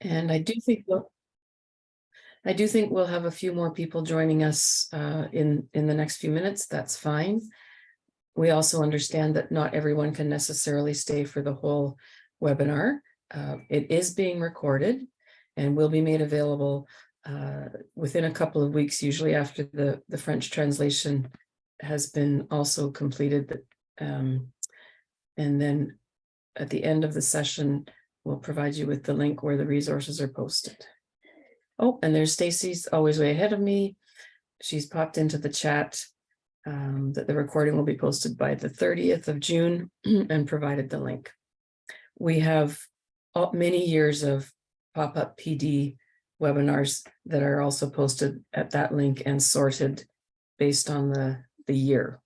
And I do think we'll have a few more people joining us in the next few minutes. That's fine. We also understand that not everyone can necessarily stay for the whole webinar. It is being recorded and will be made available within a couple of weeks, usually after the French translation has been also completed. And then at the end of the session, we'll provide you with the link where the resources are posted. Oh, and there's Stacy's always way ahead of me. She's popped into the chat that the recording will be posted by the 30th of June and provided the link. We have many years of pop-up PD webinars that are also posted at that link and sorted based on the year.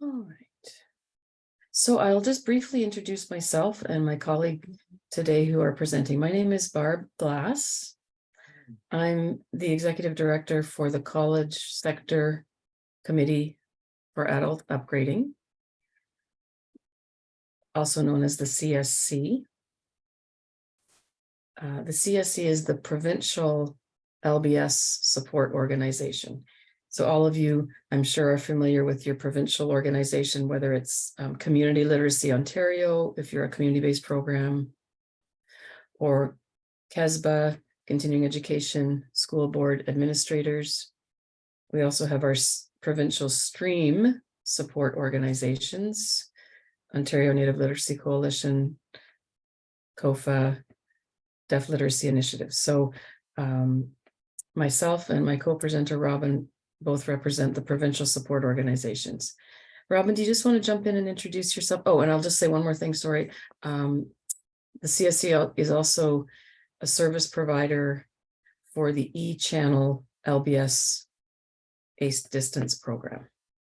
All right. So I'll just briefly introduce myself and my colleague today who are presenting. My name is Barb Glass. I'm the executive director for the College Sector Committee for Adult Upgrading, also known as the CSC. The CSC is the Provincial LBS Support Organization. So all of you, I'm sure, are familiar with your provincial organization, whether it's Community Literacy Ontario, if you're a community-based program, or CESBA, Continuing Education School Board Administrators. We also have our provincial stream support organizations, Ontario Native Literacy Coalition, COFA, Deaf Literacy Initiative. So myself and my co-presenter, Robin, both represent the provincial support organizations. Robin, do you just want to jump in and introduce yourself? Oh, and I'll just say one more thing, sorry. The CSC is also a service provider for the e-channel LBS ACE distance program.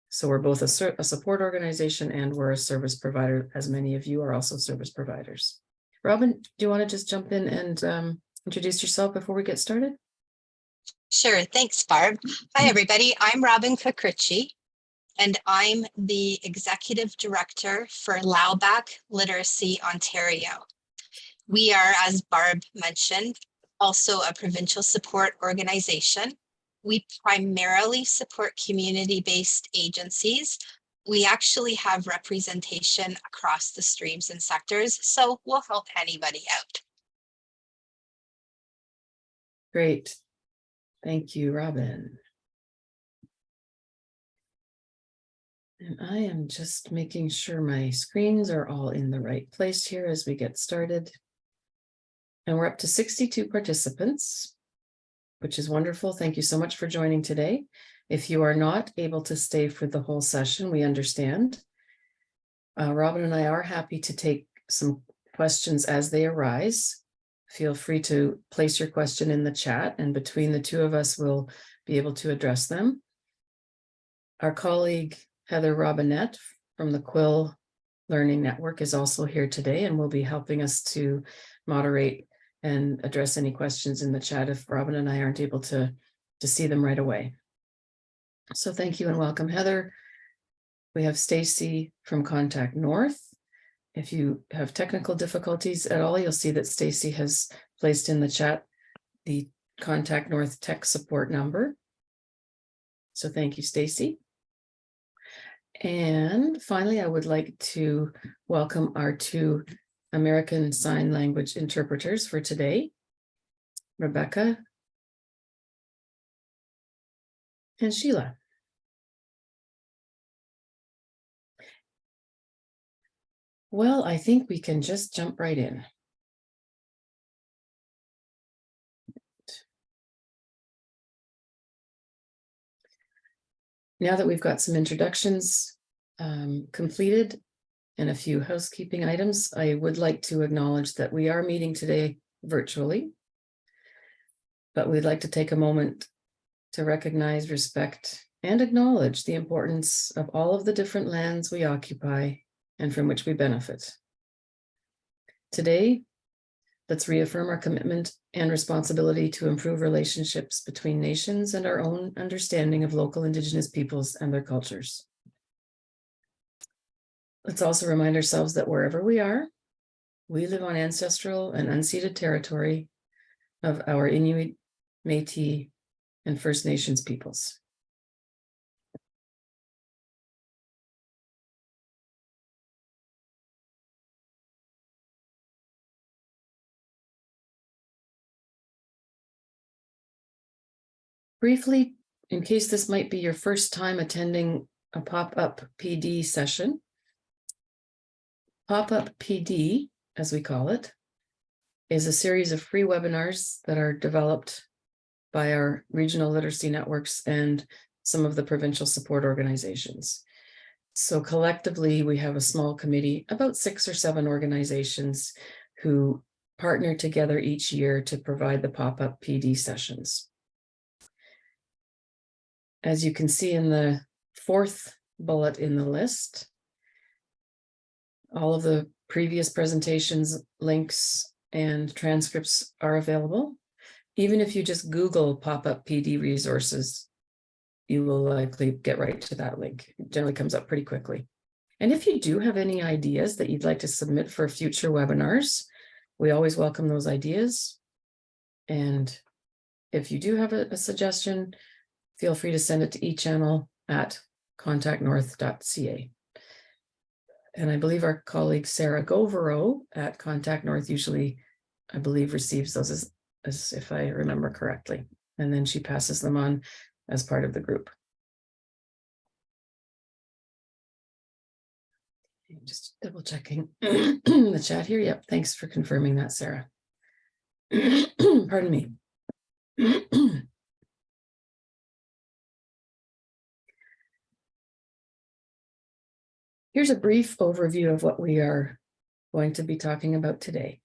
So we're both a support organization and we're a service provider, as many of you are also service providers. Robin, do you want to just jump in and introduce yourself before we get started? Sure. Thanks, Barb. Hi, everybody. I'm Robin Kakritchie, and I'm the Executive Director for Louback Literacy Ontario. We are, as Barb mentioned, also a provincial support organization. We primarily support community-based agencies. We actually have representation across the streams and sectors, so we'll help anybody out. Great. Thank you, Robin. And I am just making sure my screens are all in the right place here as we get started. And we're up to 62 participants, which is wonderful. Thank you so much for joining today. If you are not able to stay for the whole session, we understand. Robin and I are happy to take some questions as they arise. Feel free to place your question in the chat, and between the two of us, we'll be able to address them. Our colleague, Heather Robinette from the Quill Learning Network, is also here today and will be helping us to moderate and address any questions in the chat if Robin and I aren't able to see them right away. So thank you and welcome, Heather. We have Stacy from Contact North. If you have technical difficulties at all, you'll see that Stacy has placed in the chat the Contact North tech support number. So thank you, Stacy. And finally, I would like to welcome our two American Sign Language interpreters for today, Rebecca and Sheila. Well, I think we can just jump right in. Now that we've got some introductions completed and a few housekeeping items, I would like to acknowledge that we are meeting today virtually, but we'd like to take a moment to recognize, respect, and acknowledge the importance of all of the different lands we occupy and from which we benefit. Today, let's reaffirm our commitment and responsibility to improve relationships between nations and our own understanding of local Indigenous peoples and their cultures. Let's also remind ourselves that wherever we are, we live on ancestral and unceded territory of our Inuit, Métis, and First Nations peoples. Briefly, in case this might be your first time attending a pop-up PD session, pop-up PD, as we call it, is a series of free webinars that are developed by our regional literacy networks and some of the provincial support organizations. So collectively, we have a small committee, about 6 or 7 organizations who partner together each year to provide the pop-up PD sessions. As you can see in the 4th bullet in the list, all of the previous presentations, links, and transcripts are available. Even if you just Google pop-up PD resources, you will likely get right to that link. It generally comes up pretty quickly. And if you do have any ideas that you'd like to submit for future webinars, we always welcome those ideas. And if you do have a suggestion, feel free to send it to echannel@contactnorth.ca. And I believe our colleague Sarah Govero at Contact North usually, I believe, receives those as if I remember correctly. And then she passes them on as part of the group. Just double checking the chat here. Yep, thanks for confirming that, Sarah. Pardon me. Here's a brief overview of what we are going to be talking about today.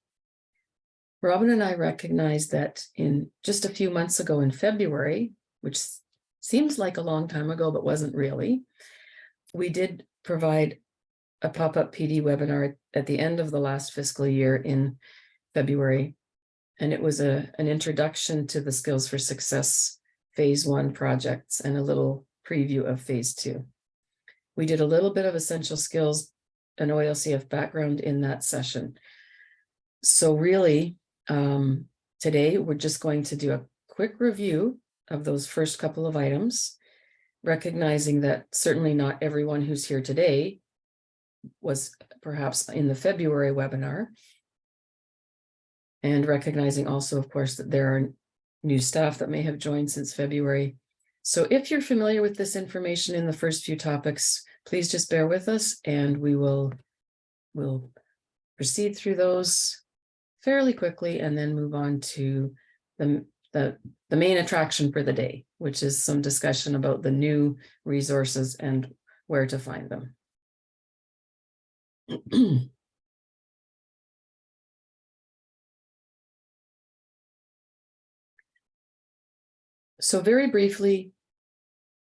Robin and I recognized that in just a few months ago in February, which seems like a long time ago, but wasn't really, we did provide a pop-up PD webinar at the end of the last fiscal year in February. And it was an introduction to the Skills for Success Phase 1 projects and a little preview of Phase 2. We did a little bit of essential skills and OLCF background in that session. So really, today we're just going to do a quick review of those first couple of items, recognizing that certainly not everyone who's here today was perhaps in the February webinar, and recognizing also, of course, that there are new staff that may have joined since February. So if you're familiar with this information in the first few topics, please just bear with us and we'll proceed through those fairly quickly and then move on to the main attraction for the day, which is some discussion about the new resources and where to find them. So very briefly,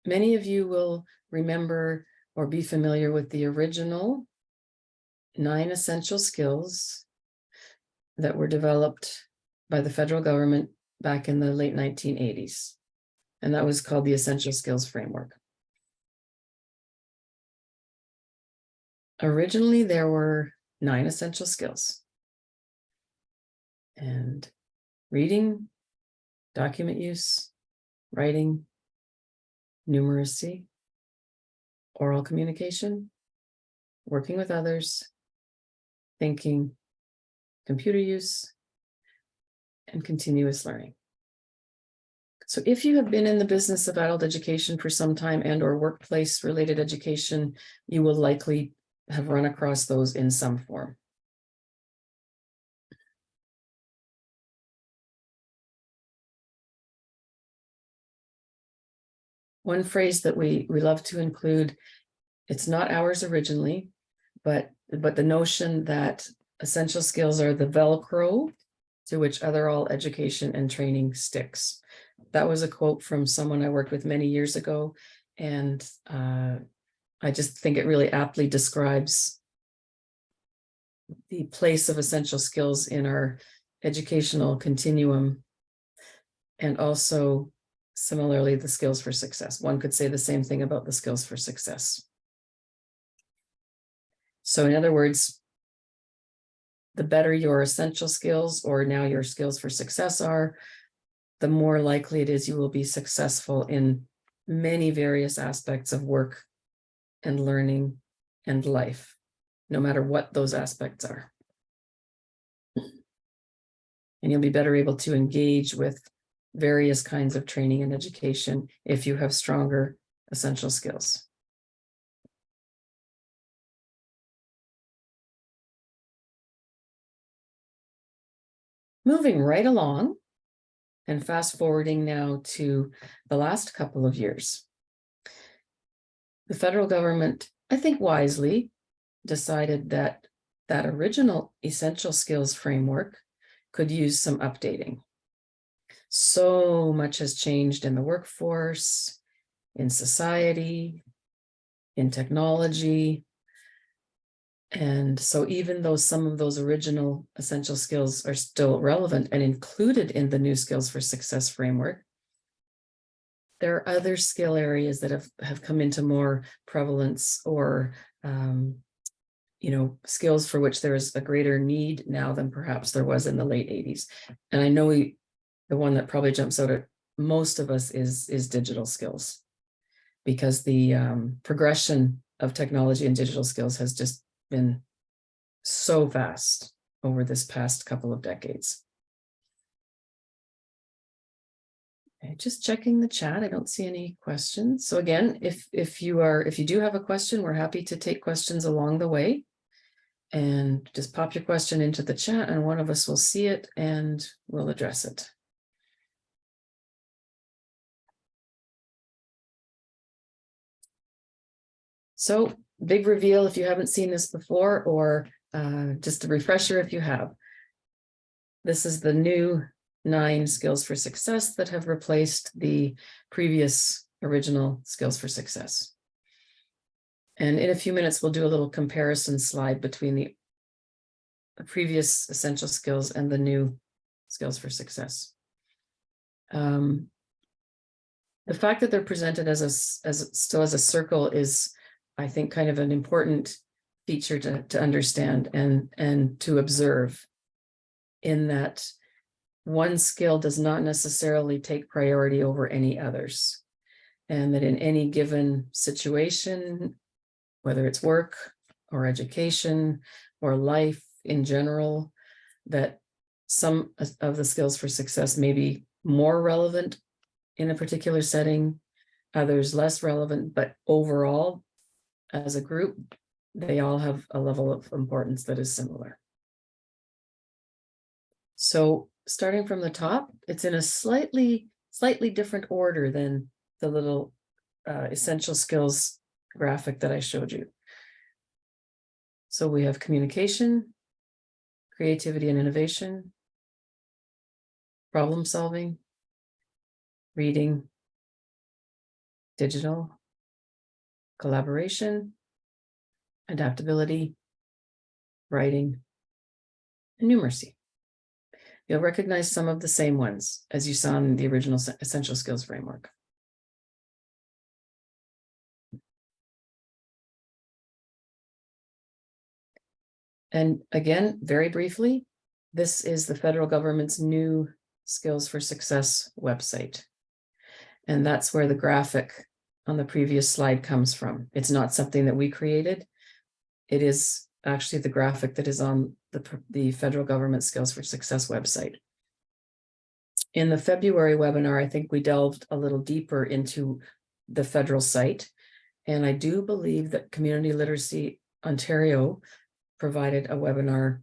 many of you will remember or be familiar with the original 9 essential skills that were developed by the federal government back in the late 1980s. And that was called the Essential Skills Framework. Originally, there were 9 essential skills. And reading, document use, writing, numeracy, oral communication, working with others, thinking, computer use, and continuous learning. So if you have been in the business of adult education for some time and or workplace related education, you will likely have run across those in some form. One phrase that we love to include, it's not ours originally, but the notion that essential skills are the Velcro to which all education and training sticks. That was a quote from someone I worked with many years ago, and I just think it really aptly describes the place of essential skills in our educational continuum, and also similarly the skills for success. One could say the same thing about the skills for success. So in other words, the better your essential skills, or now your skills for success are, the more likely it is you will be successful in many various aspects of work and learning and life, no matter what those aspects are. And you'll be better able to engage with various kinds of training and education if you have stronger essential skills. Moving right along and fast forwarding now to the last couple of years. The federal government, I think wisely, decided that that original essential skills framework could use some updating. So much has changed in the workforce, in society, in technology. And so even though some of those original essential skills are still relevant and included in the new Skills for Success framework, there are other skill areas that have come into more prevalence, or skills for which there is a greater need now than perhaps there was in the late 80s. And I know the one that probably jumps out at most of us is digital skills, because the progression of technology and digital skills has just been so fast over this past couple of decades. Okay, just checking the chat. I don't see any questions. So again, if you do have a question, we're happy to take questions along the way. And just pop your question into the chat and one of us will see it and we'll address it. So big reveal if you haven't seen this before, or just a refresher if you have. This is the new 9 skills for success that have replaced the previous original skills for success. And in a few minutes, we'll do a little comparison slide between the previous essential skills and the new skills for success. The fact that they're presented still as a circle is, I think, kind of an important feature to understand and to observe, in that one skill does not necessarily take priority over any others. And that in any given situation, whether it's work or education or life in general, that some of the skills for success may be more relevant in a particular setting, others less relevant, but overall, as a group, they all have a level of importance that is similar. So starting from the top, it's in a slightly different order than the little essential skills graphic that I showed you. So we have communication, creativity and innovation, problem solving, reading, digital, collaboration, adaptability, writing, and numeracy. You'll recognize some of the same ones as you saw in the original essential skills framework. And again, very briefly, this is the federal government's new Skills for Success website. And that's where the graphic on the previous slide comes from. It's not something that we created. It is actually the graphic that is on the federal government Skills for Success website. In the February webinar, I think we delved a little deeper into the federal site. And I do believe that Community Literacy Ontario provided a webinar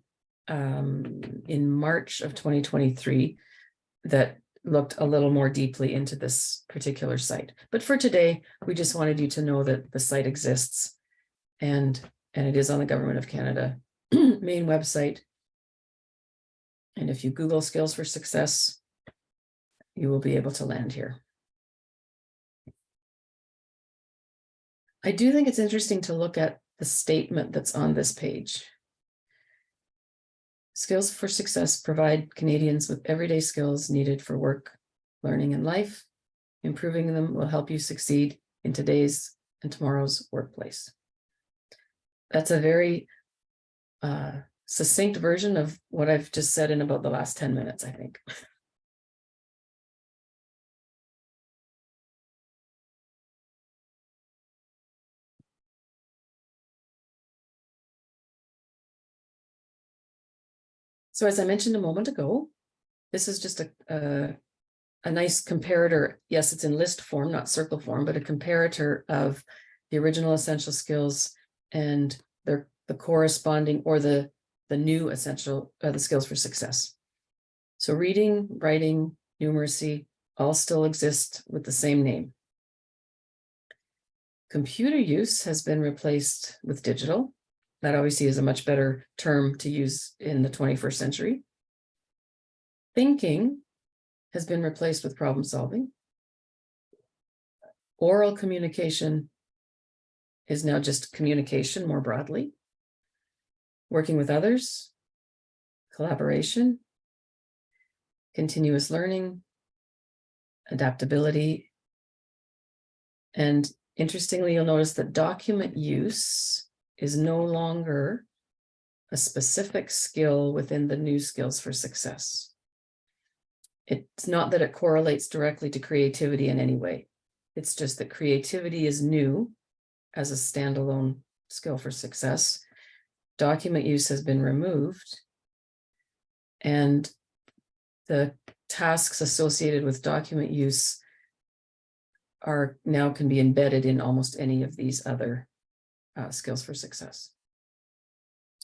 in March of 2023 that looked a little more deeply into this particular site. But for today, we just wanted you to know that the site exists, and it is on the Government of Canada main website. And if you Google Skills for Success, you will be able to land here. I do think it's interesting to look at the statement that's on this page. Skills for Success provide Canadians with everyday skills needed for work, learning, and life. Improving them will help you succeed in today's and tomorrow's workplace. That's a very succinct version of what I've just said in about the last 10 minutes, I think. So as I mentioned a moment ago, this is just a nice comparator. Yes, it's in list form, not circle form, but a comparator of the original essential skills and the corresponding or the new essential, the skills for success. So reading, writing, numeracy all still exist with the same name. Computer use has been replaced with digital. That obviously is a much better term to use in the 21st century. Thinking has been replaced with problem solving. Oral communication is now just communication more broadly. Working with others, collaboration, continuous learning, adaptability. And interestingly, you'll notice that document use is no longer a specific skill within the new skills for success. It's not that it correlates directly to creativity in any way. It's just that creativity is new as a standalone skill for success. Document use has been removed, and the tasks associated with document use are now can be embedded in almost any of these other skills for success.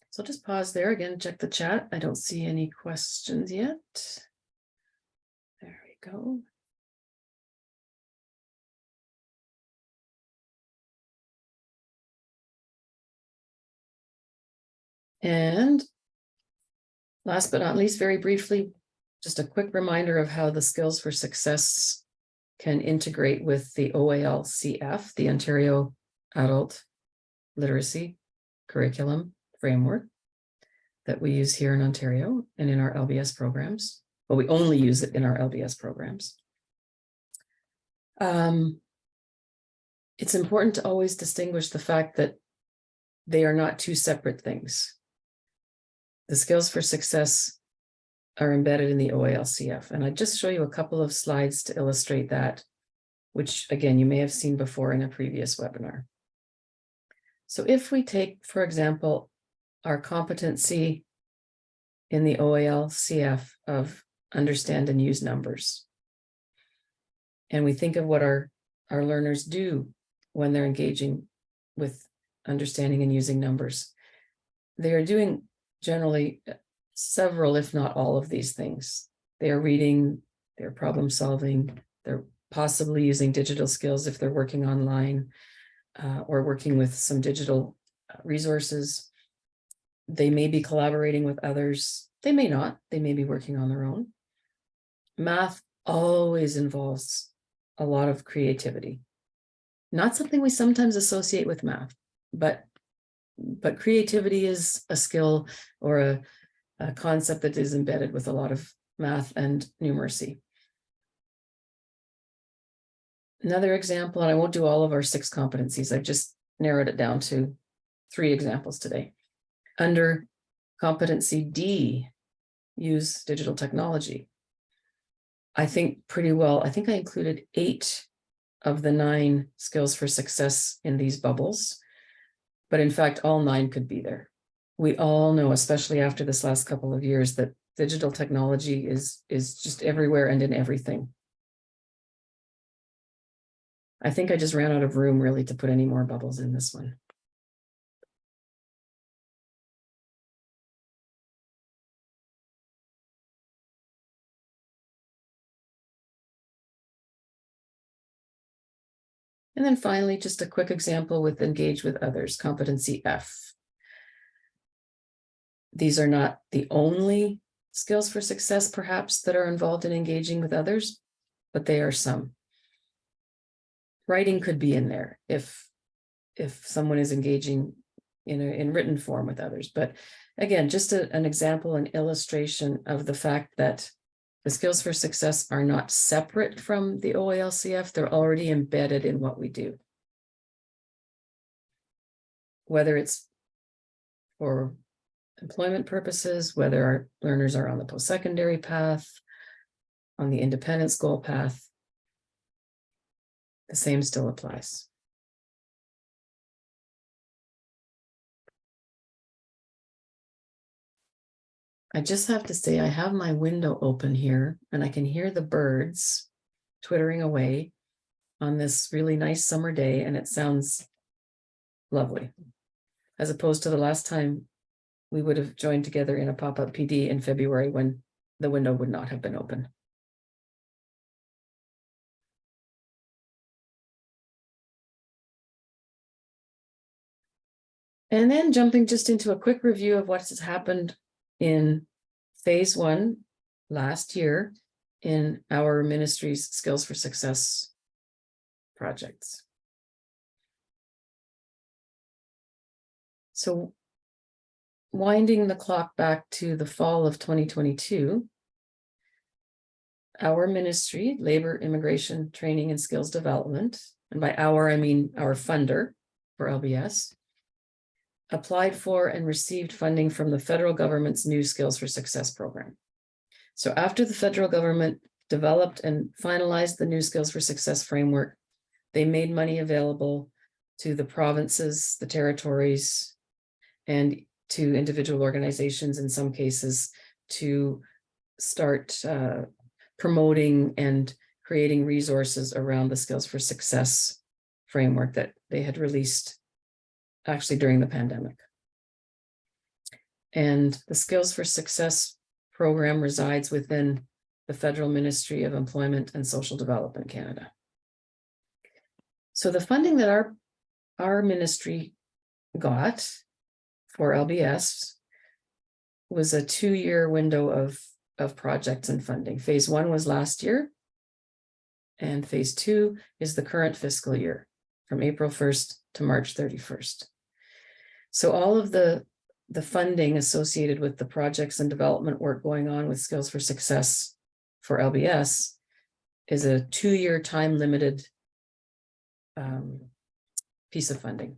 So just pause there again, check the chat. I don't see any questions yet. There we go. And last but not least, very briefly, just a quick reminder of how the skills for success can integrate with the OALCF, the Ontario Adult Literacy Curriculum Framework that we use here in Ontario and in our LBS programs. Well, we only use it in our LBS programs. It's important to always distinguish the fact that they are not two separate things. The skills for success are embedded in the OALCF. And I just show you a couple of slides to illustrate that, which again, you may have seen before in a previous webinar. So if we take, for example, our competency in the OALCF of understand and use numbers, and we think of what our learners do when they're engaging with understanding and using numbers, they are doing generally several, if not all of these things. They are reading, they're problem solving, they're possibly using digital skills if they're working online or working with some digital resources. They may be collaborating with others. They may not. They may be working on their own. Math always involves a lot of creativity. Not something we sometimes associate with math, but creativity is a skill or a concept that is embedded with a lot of math and numeracy. Another example, and I won't do all of our 6 competencies, I've just narrowed it down to 3 examples today. Under competency D, use digital technology. I think pretty well, I think I included 8 of the 9 skills for success in these bubbles, but in fact, all 9 could be there. We all know, especially after this last couple of years, that digital technology is just everywhere and in everything. I think I just ran out of room really to put any more bubbles in this one. And then finally, just a quick example with engage with others, competency F. These are not the only skills for success, perhaps, that are involved in engaging with others, but they are some. Writing could be in there if someone is engaging in written form with others. But again, just an example, an illustration of the fact that the skills for success are not separate from the OALCF. They're already embedded in what we do. Whether it's for employment purposes, whether our learners are on the post-secondary path, on the independent school path, the same still applies. I just have to say, I have my window open here and I can hear the birds twittering away on this really nice summer day, and it sounds lovely. As opposed to the last time we would have joined together in a pop-up PD in February when the window would not have been open. And then jumping just into a quick review of what has happened in phase 1 last year in our ministry's Skills for Success projects. So winding the clock back to the fall of 2022, our ministry, Labor, Immigration, Training, and Skills Development, and by our, I mean our funder for LBS, applied for and received funding from the federal government's new Skills for Success program. So after the federal government developed and finalized the new Skills for Success framework, they made money available to the provinces, the territories, and to individual organizations in some cases to start promoting and creating resources around the Skills for Success framework that they had released actually during the pandemic. And the Skills for Success program resides within the Federal Ministry of Employment and Social Development Canada. So the funding that our ministry got for LBS was a 2-year window of projects and funding. Phase 1 was last year, and phase 2 is the current fiscal year from April 1st to March 31st. So all of the funding associated with the projects and development work going on with Skills for Success for LBS is a 2-year time limited piece of funding.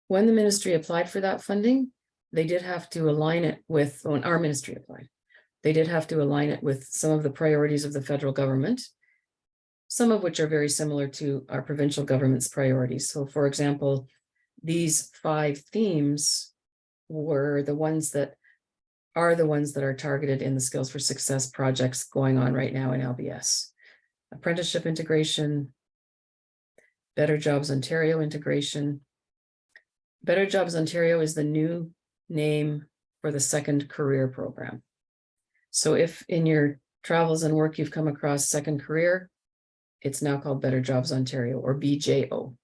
When the ministry applied for that funding, they did have to align it with, when our ministry applied, they did have to align it with some of the priorities of the federal government, some of which are very similar to our provincial government's priorities. So for example, these 5 themes were the ones that are targeted in the Skills for Success projects going on right now in LBS. Apprenticeship integration, Better Jobs Ontario integration. Better Jobs Ontario is the new name for the second career program. So if in your travels and work you've come across second career, it's now called Better Jobs Ontario, or BJO.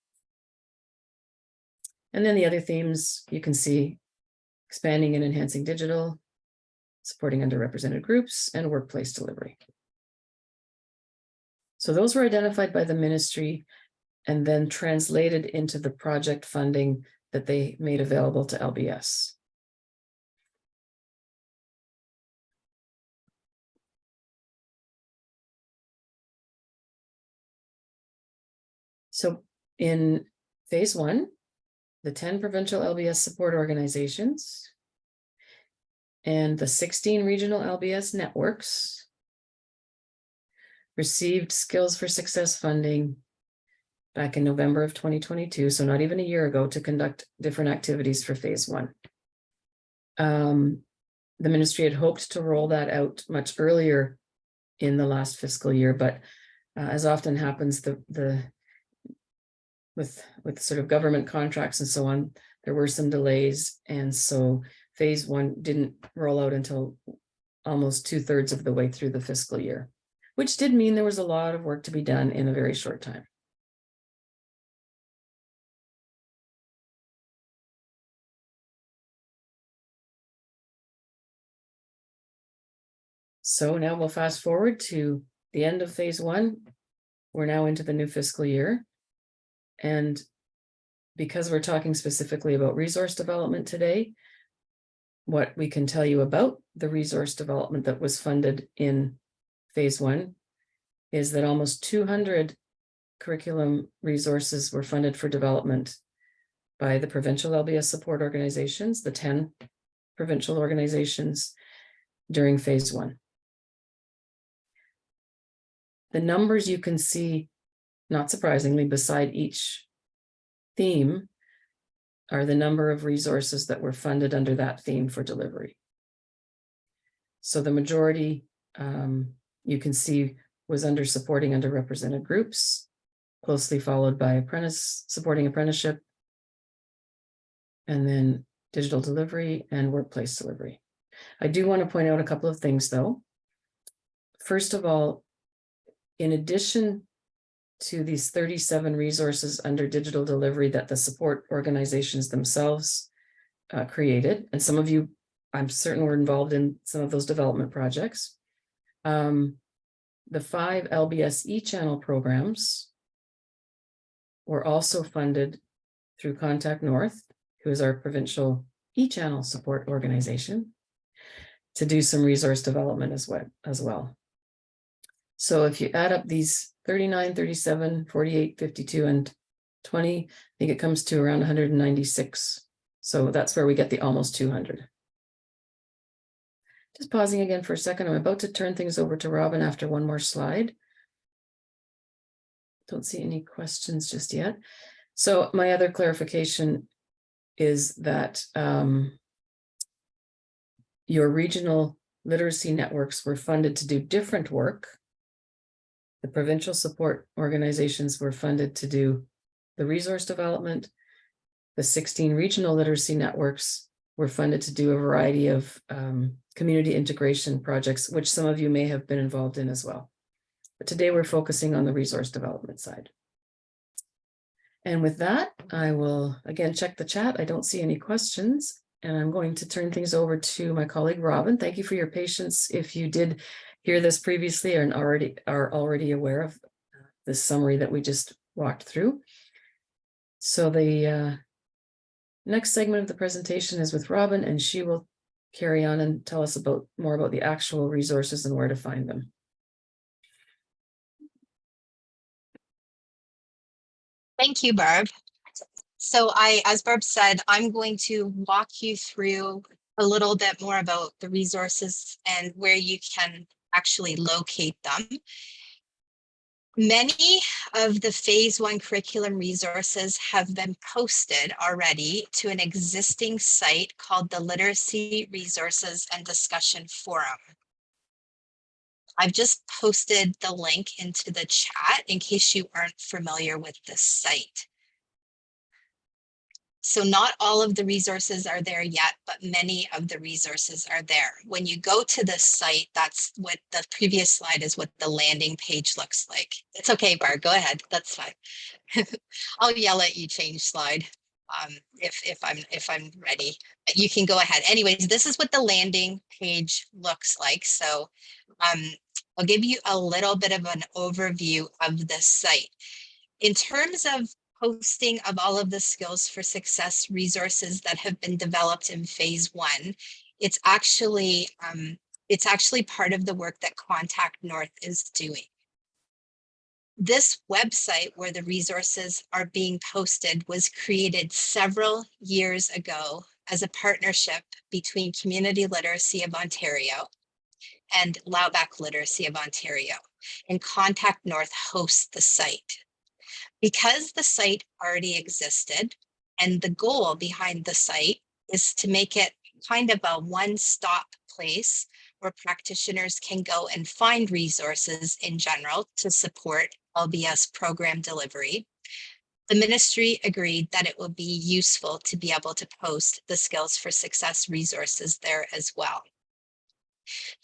And then the other themes you can see: expanding and enhancing digital, supporting underrepresented groups, and workplace delivery. So those were identified by the ministry and then translated into the project funding that they made available to LBS. So in phase 1, the 10 provincial LBS support organizations and the 16 regional LBS networks received Skills for Success funding back in November of 2022, so not even a year ago, to conduct different activities for phase 1. The ministry had hoped to roll that out much earlier in the last fiscal year, but as often happens, with sort of government contracts and so on, there were some delays, and so phase 1 didn't roll out until almost 2/3 of the way through the fiscal year, which did mean there was a lot of work to be done in a very short time. So now we'll fast forward to the end of phase 1. We're now into the new fiscal year. And because we're talking specifically about resource development today, what we can tell you about the resource development that was funded in phase one is that almost 200 curriculum resources were funded for development by the provincial LBS support organizations, the 10 provincial organizations during phase one. The numbers you can see, not surprisingly, beside each theme are the number of resources that were funded under that theme for delivery. So the majority, you can see, was under supporting underrepresented groups, closely followed by supporting apprenticeship, and then digital delivery and workplace delivery. I do want to point out a couple of things though. First of all, in addition to these 37 resources under digital delivery that the support organizations themselves created, and some of you, I'm certain, were involved in some of those development projects. The 5 LBS e-channel programs were also funded through Contact North, who is our provincial e-channel support organization, to do some resource development as well. So if you add up these 39, 37, 48, 52, and 20, I think it comes to around 196. So that's where we get the almost 200. Just pausing again for a second. I'm about to turn things over to Robin after one more slide. Don't see any questions just yet. So my other clarification is that your regional literacy networks were funded to do different work. The provincial support organizations were funded to do the resource development. The 16 regional literacy networks were funded to do a variety of community integration projects, which some of you may have been involved in as well. But today we're focusing on the resource development side. And with that, I will again check the chat. I don't see any questions, and I'm going to turn things over to my colleague, Robin. Thank you for your patience. If you did hear this previously and are already aware of this summary that we just walked through. So the next segment of the presentation is with Robin, and she will carry on and tell us more about the actual resources and where to find them. Thank you, Barb. So as Barb said, I'm going to walk you through a little bit more about the resources and where you can actually locate them. Many of the phase one curriculum resources have been posted already to an existing site called the Literacy Resources and Discussion Forum. I've just posted the link into the chat in case you aren't familiar with this site. So not all of the resources are there yet, but many of the resources are there. When you go to this site, that's what the previous slide is, what the landing page looks like. It's okay, Barb, go ahead, that's fine. I'll yell at you, change slide, if I'm ready. But you can go ahead. Anyways, this is what the landing page looks like. So I'll give you a little bit of an overview of this site. In terms of posting of all of the skills for success resources that have been developed in phase one, it's actually part of the work that Contact North is doing. This website where the resources are being posted was created several years ago as a partnership between Community Literacy of Ontario and Laubach Literacy of Ontario, and Contact North hosts the site. Because the site already existed, and the goal behind the site is to make it kind of a one-stop place where practitioners can go and find resources in general to support LBS program delivery, the ministry agreed that it would be useful to be able to post the Skills for Success resources there as well.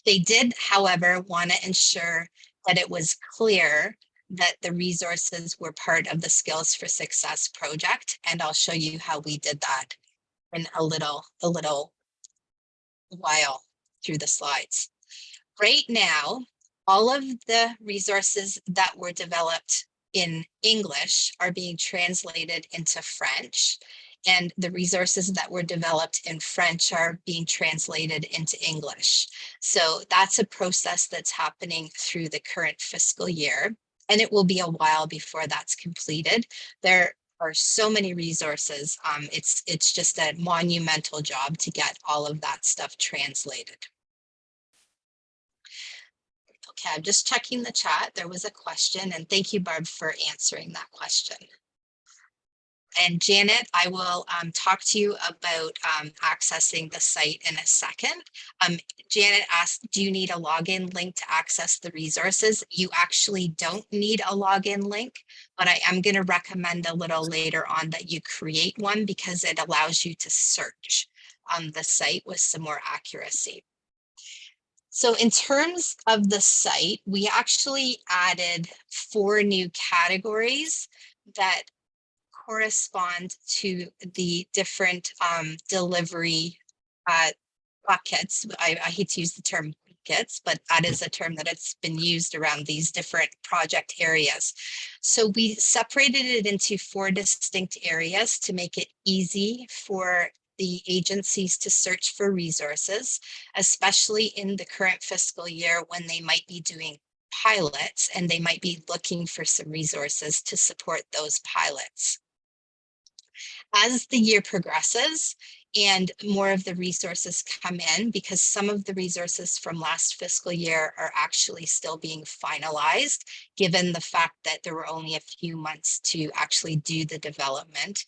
They did, however, want to ensure that it was clear that the resources were part of the Skills for Success project, and I'll show you how we did that in a little while through the slides. Right now, all of the resources that were developed in English are being translated into French, and the resources that were developed in French are being translated into English. So that's a process that's happening through the current fiscal year, and it will be a while before that's completed. There are so many resources. It's just a monumental job to get all of that stuff translated. Okay, I'm just checking the chat. There was a question, and thank you, Barb, for answering that question. And Janet, I will talk to you about accessing the site in a second. Janet asked, do you need a login link to access the resources? You actually don't need a login link, but I am going to recommend a little later on that you create one because it allows you to search on the site with some more accuracy. So in terms of the site, we actually added 4 new categories that correspond to the different delivery buckets. I hate to use the term buckets, but that is a term that it's been used around these different project areas. So we separated it into 4 distinct areas to make it easy for the agencies to search for resources, especially in the current fiscal year when they might be doing pilots and they might be looking for some resources to support those pilots. As the year progresses and more of the resources come in, because some of the resources from last fiscal year are actually still being finalized, given the fact that there were only a few months to actually do the development.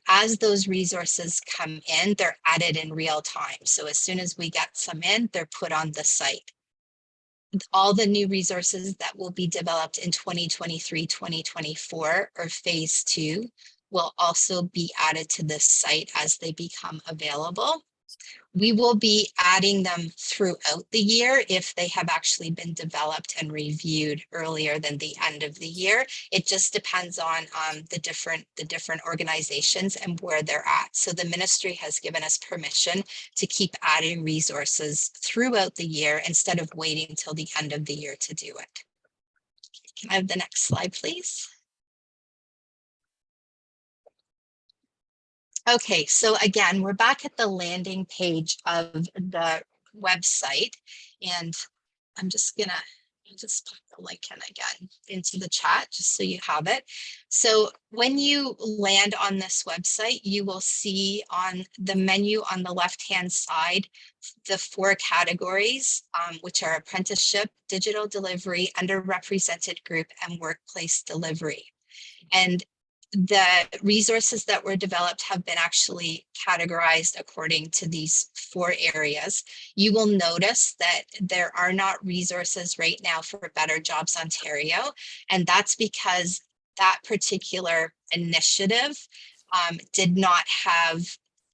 As those resources come in, they're added in real time. So as soon as we get some in, they're put on the site. All the new resources that will be developed in 2023-2024 or phase 2 will also be added to this site as they become available. We will be adding them throughout the year if they have actually been developed and reviewed earlier than the end of the year. It just depends on the different organizations and where they're at. So the ministry has given us permission to keep adding resources throughout the year instead of waiting until the end of the year to do it. Can I have the next slide, please? Okay, so again, we're back at the landing page of the website, and I'm just gonna just put the link in again into the chat just so you have it. So when you land on this website, you will see on the menu on the left-hand side the 4 categories, which are apprenticeship, digital delivery, underrepresented group, and workplace delivery. And the resources that were developed have been actually categorized according to these 4 areas. You will notice that there are not resources right now for Better Jobs Ontario, and that's because that particular initiative did not have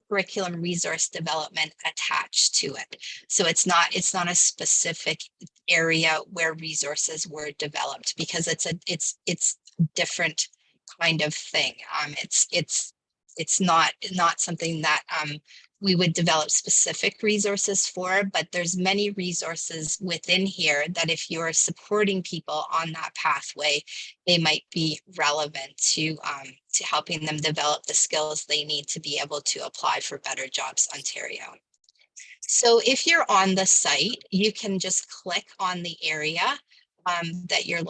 curriculum resource development attached to it. So it's not a specific area where resources were developed because it's different kind of thing. It's not something that we would develop specific resources for, but there's many resources within here that if you're supporting people on that pathway, they might be relevant to helping them develop the skills they need to be able to apply for Better Jobs Ontario. So if you're on the site, you can just click on the area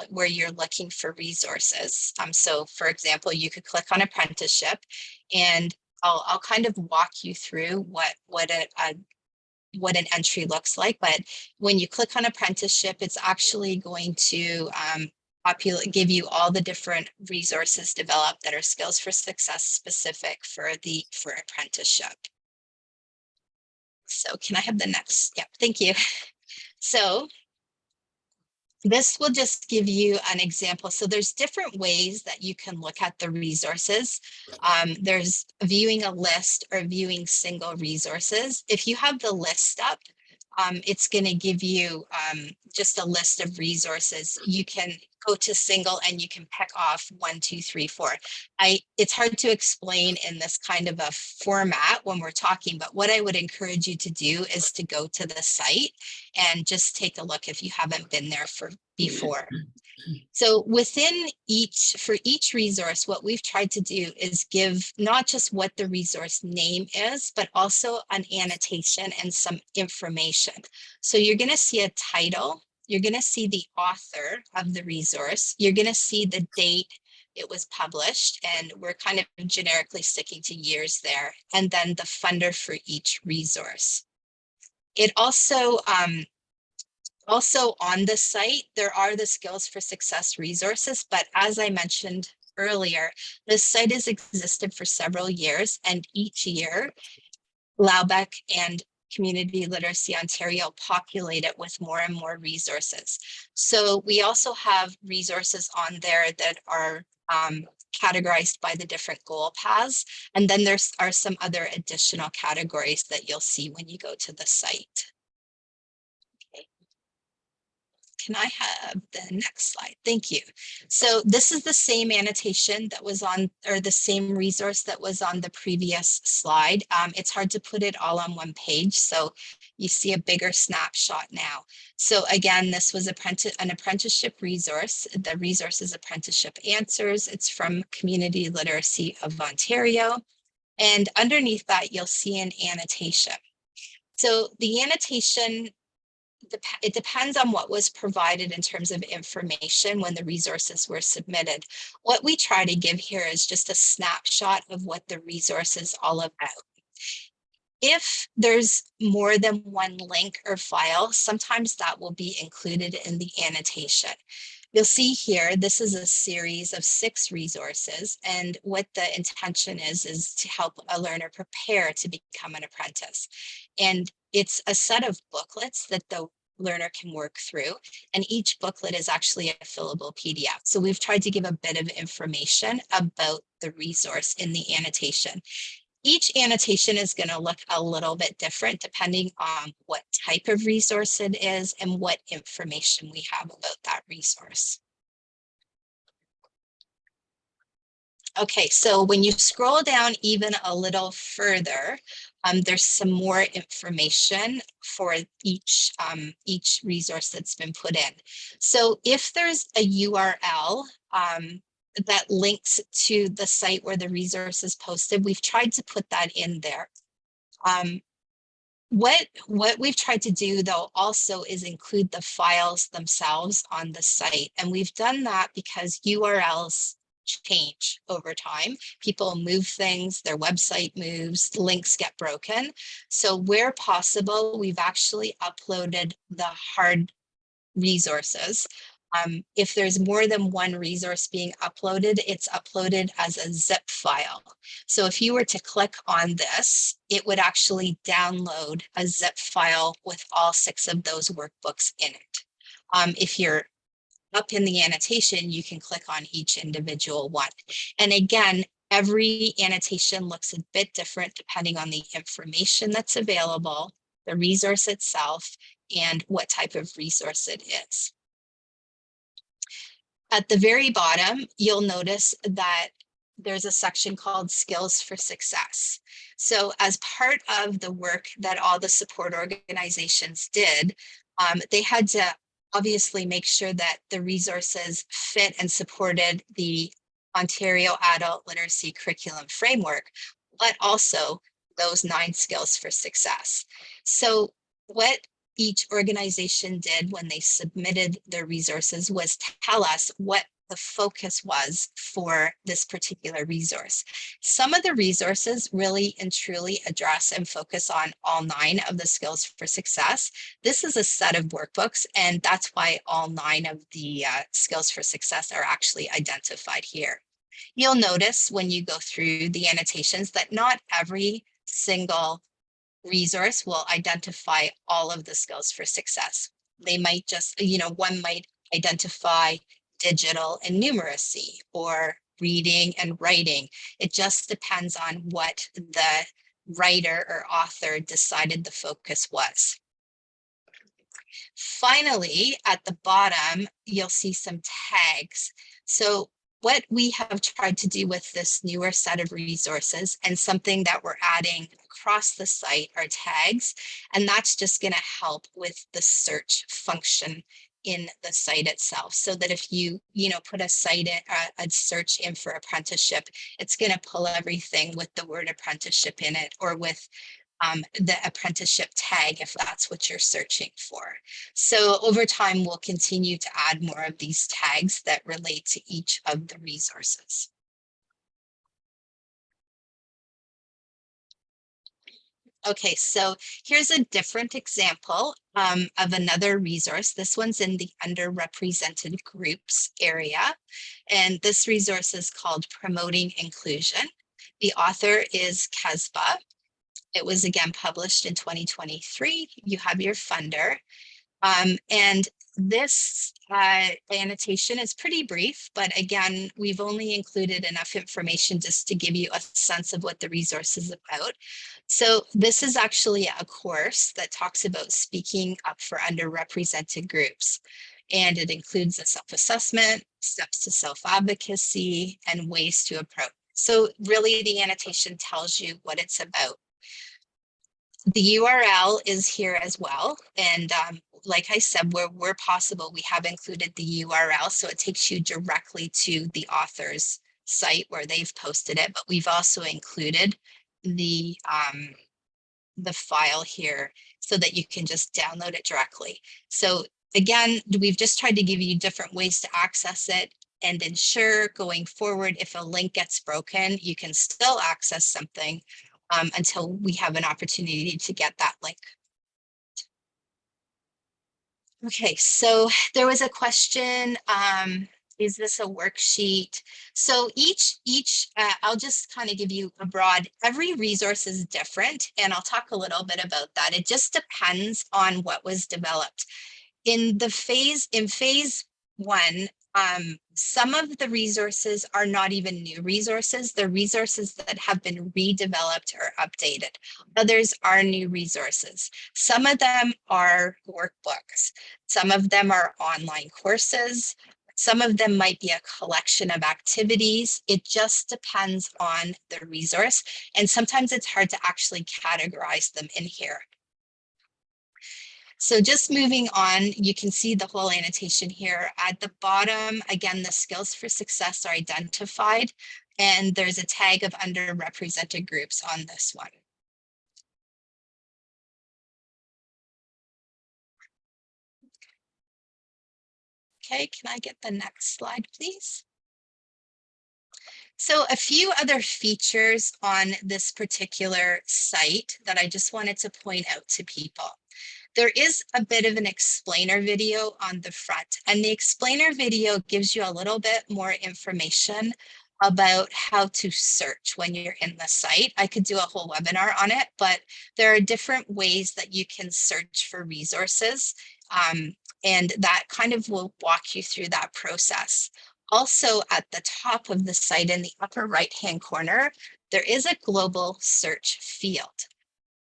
where you're looking for resources. So for example, you could click on apprenticeship, and I'll kind of walk you through what an entry looks like. But when you click on apprenticeship, it's actually going to give you all the different resources developed that are skills for success specific for apprenticeship. So can I have the next? Yeah, thank you. So this will just give you an example. So there's different ways that you can look at the resources. There's viewing a list or viewing single resources. If you have the list up, it's going to give you just a list of resources. You can go to single and you can pick off 1, 2, 3, 4. It's hard to explain in this kind of a format when we're talking, but what I would encourage you to do is to go to the site and just take a look if you haven't been there before. So within for each resource, what we've tried to do is give not just what the resource name is, but also an annotation and some information. So you're going to see a title, you're going to see the author of the resource, you're going to see the date it was published, and we're kind of generically sticking to years there, and then the funder for each resource. It also on the site, there are the Skills for Success resources, but as I mentioned earlier, this site has existed for several years, and each year, Laubeck and Community Literacy Ontario populate it with more and more resources. So we also have resources on there that are categorized by the different goal paths, and then there are some other additional categories that you'll see when you go to the site. Can I have the next slide? Thank you. So this is the same annotation that was on, or the same resource that was on the previous slide. It's hard to put it all on one page, so you see a bigger snapshot now. So again, this was an apprenticeship resource. The resource is Apprenticeship Answers. It's from Community Literacy of Ontario. And underneath that, you'll see an annotation. So the annotation, it depends on what was provided in terms of information when the resources were submitted. What we try to give here is just a snapshot of what the resource is all about. If there's more than one link or file, sometimes that will be included in the annotation. You'll see here, this is a series of 6 resources, and what the intention is to help a learner prepare to become an apprentice. And it's a set of booklets that the learner can work through, and each booklet is actually a fillable PDF. So we've tried to give a bit of information about the resource in the annotation. Each annotation is going to look a little bit different depending on what type of resource it is and what information we have about that resource. Okay, so when you scroll down even a little further, there's some more information for each resource that's been put in. So if there's a URL that links to the site where the resource is posted, we've tried to put that in there. What we've tried to do though also is include the files themselves on the site. And we've done that because URLs change over time. People move things, their website moves, links get broken. So where possible, we've actually uploaded the hard resources. If there's more than one resource being uploaded, it's uploaded as a zip file. So if you were to click on this, it would actually download a zip file with all 6 of those workbooks in it. If you're up in the annotation, you can click on each individual one. And again, every annotation looks a bit different depending on the information that's available, the resource itself, and what type of resource it is. At the very bottom, you'll notice that there's a section called Skills for Success. So as part of the work that all the support organizations did, they had to obviously make sure that the resources fit and supported the Ontario Adult Literacy Curriculum Framework, but also those 9 skills for success. So what each organization did when they submitted their resources was tell us what the focus was for this particular resource. Some of the resources really and truly address and focus on all 9 of the skills for success. This is a set of workbooks, and that's why all 9 of the skills for success are actually identified here. You'll notice when you go through the annotations that not every single resource will identify all of the skills for success. They might just, one might identify digital and numeracy or reading and writing. It just depends on what the writer or author decided the focus was. Finally, at the bottom, you'll see some tags. So what we have tried to do with this newer set of resources, and something that we're adding across the site, are tags, and that's just going to help with the search function in the site itself, so that if you put a site in, a search in for apprenticeship, it's going to pull everything with the word apprenticeship in it, or with the apprenticeship tag if that's what you're searching for. So over time, we'll continue to add more of these tags that relate to each of the resources. Okay, so here's a different example of another resource. This one's in the underrepresented groups area. And this resource is called Promoting Inclusion. The author is Casbah. It was again published in 2023. You have your funder. And this annotation is pretty brief, but again, we've only included enough information just to give you a sense of what the resource is about. So this is actually a course that talks about speaking up for underrepresented groups. And it includes a self-assessment, steps to self-advocacy, and ways to approach. So really the annotation tells you what it's about. The URL is here as well. And like I said, where possible, we have included the URL. So it takes you directly to the author's site where they've posted it. But we've also included the file here so that you can just download it directly. So again, we've just tried to give you different ways to access it and ensure going forward, if a link gets broken, you can still access something until we have an opportunity to get that link. Okay, so there was a question, is this a worksheet? So I'll just kind of give you a broad, every resource is different, and I'll talk a little bit about that. It just depends on what was developed. In phase one, some of the resources are not even new resources. They're resources that have been redeveloped or updated. Others are new resources. Some of them are workbooks. Some of them are online courses. Some of them might be a collection of activities. It just depends on the resource. And sometimes it's hard to actually categorize them in here. So just moving on, you can see the whole annotation here. At the bottom, again, the skills for success are identified, and there's a tag of underrepresented groups on this one. Okay, can I get the next slide, please? So a few other features on this particular site that I just wanted to point out to people. There is a bit of an explainer video on the front, and the explainer video gives you a little bit more information about how to search when you're in the site. I could do a whole webinar on it, but there are different ways that you can search for resources, and that kind of will walk you through that process. Also, at the top of the site in the upper right-hand corner, there is a global search field.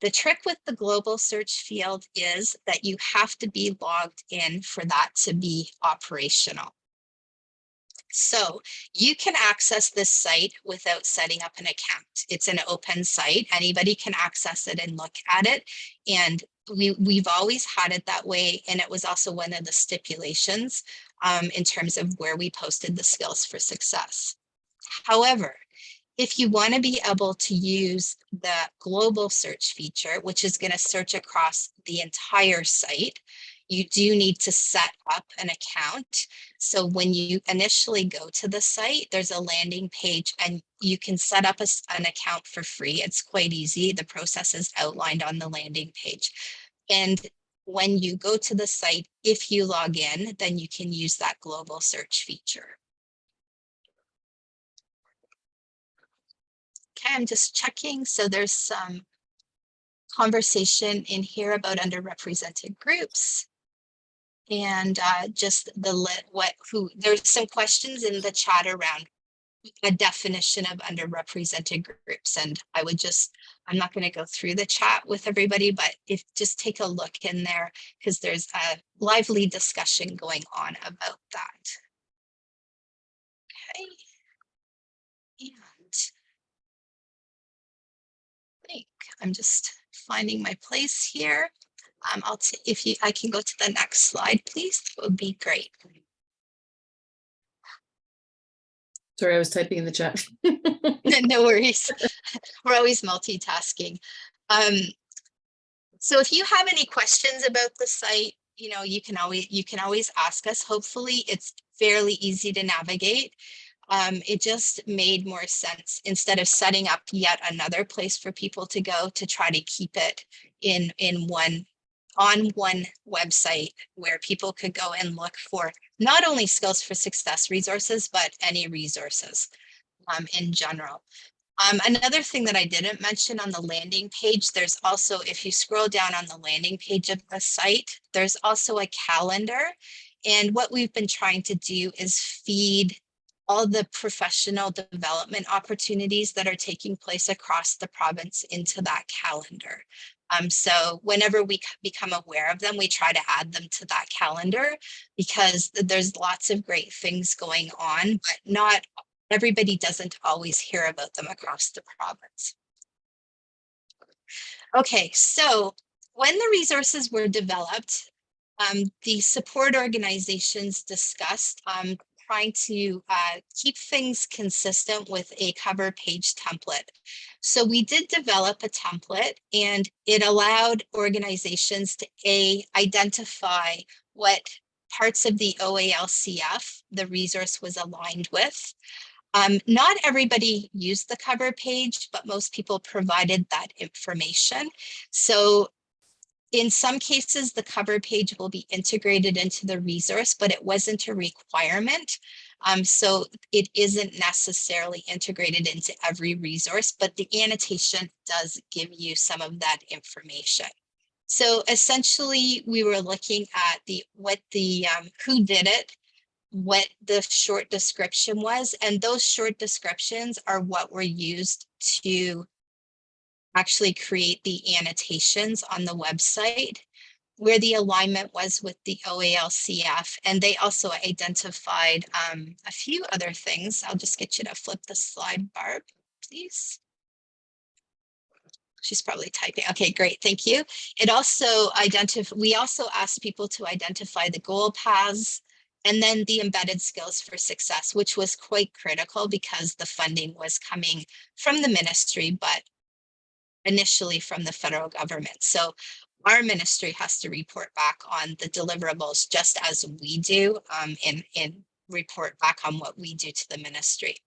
The trick with the global search field is that you have to be logged in for that to be operational. So you can access this site without setting up an account. It's an open site. Anybody can access it and look at it. And we've always had it that way. And it was also one of the stipulations in terms of where we posted the skills for success. However, if you want to be able to use the global search feature, which is going to search across the entire site, you do need to set up an account. So when you initially go to the site, there's a landing page and you can set up an account for free. It's quite easy. The process is outlined on the landing page. And when you go to the site, if you log in, then you can use that global search feature. Okay, I'm just checking. So there's some conversation in here about underrepresented groups. And just there's some questions in the chat around a definition of underrepresented groups. And I'm not going to go through the chat with everybody, but just take a look in there because there's a lively discussion going on about that. Okay. And I'm just finding my place here. I can go to the next slide, please, that would be great. Sorry, I was typing in the chat. No worries. We're always multitasking. So if you have any questions about the site, you can always ask us. Hopefully it's fairly easy to navigate. It just made more sense instead of setting up yet another place for people to go to try to keep it on one website where people could go and look for not only Skills for Success resources, but any resources in general. Another thing that I didn't mention on the landing page, there's also, if you scroll down on the landing page of the site, there's also a calendar. And what we've been trying to do is feed all the professional development opportunities that are taking place across the province into that calendar. So whenever we become aware of them, we try to add them to that calendar because there's lots of great things going on, but not everybody doesn't always hear about them across the province. Okay, so when the resources were developed, the support organizations discussed trying to keep things consistent with a cover page template. So we did develop a template, and it allowed organizations to identify what parts of the OALCF the resource was aligned with. Not everybody used the cover page, but most people provided that information. So in some cases, the cover page will be integrated into the resource, but it wasn't a requirement. So it isn't necessarily integrated into every resource, but the annotation does give you some of that information. So essentially, we were looking at who did it, what the short description was, and those short descriptions are what were used to actually create the annotations on the website, where the alignment was with the OALCF. And they also identified a few other things. I'll just get you to flip the slide, Barb, please. She's probably typing. Okay, great, thank you. We also asked people to identify the goal paths and then the embedded skills for success, which was quite critical because the funding was coming from the ministry, but initially from the federal government. So our ministry has to report back on the deliverables just as we do and report back on what we do to the ministry,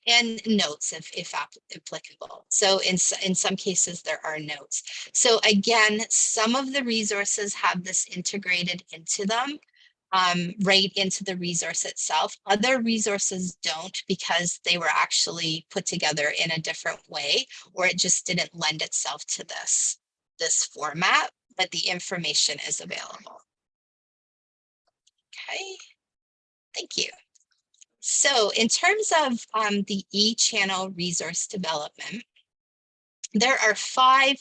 and notes if applicable. So in some cases there are notes. So again, some of the resources have this integrated into them, right into the resource itself. Other resources don't because they were actually put together in a different way, or it just didn't lend itself to this format, but the information is available. Okay, thank you. So in terms of the e-channel resource development, there are 5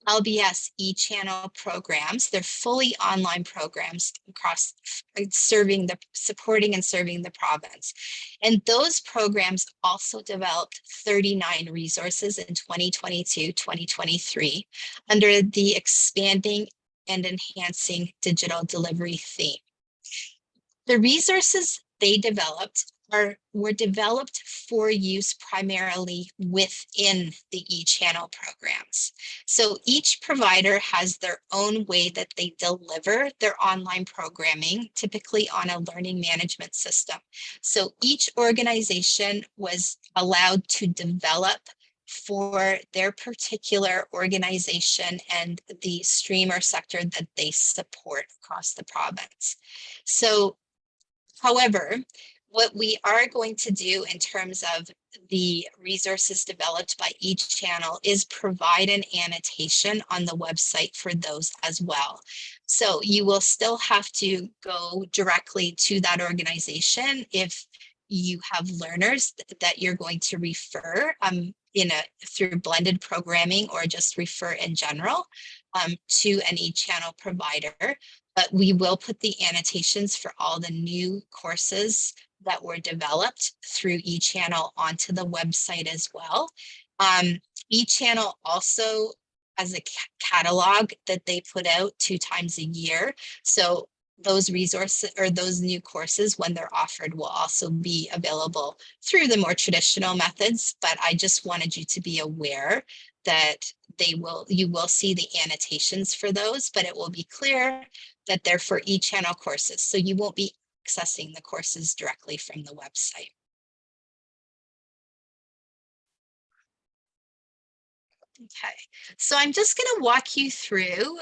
LBS e-channel programs. They're fully online programs across supporting and serving the province. And those programs also developed 39 resources in 2022-2023 under the expanding and enhancing digital delivery theme. The resources they developed were developed for use primarily within the e-channel programs. So each provider has their own way that they deliver their online programming, typically on a learning management system. So each organization was allowed to develop for their particular organization and the stream or sector that they support across the province. So however, what we are going to do in terms of the resources developed by each channel is provide an annotation on the website for those as well. So you will still have to go directly to that organization if you have learners that you're going to refer through blended programming or just refer in general to an e-channel provider. But we will put the annotations for all the new courses that were developed through eChannel onto the website as well. eChannel also as a catalog that they put out 2 times a year. So those resources or those new courses, when they're offered, will also be available through the more traditional methods. But I just wanted you to be aware that you will see the annotations for those, but it will be clear that they're for e-channel courses. So you won't be accessing the courses directly from the website. Okay, so I'm just going to walk you through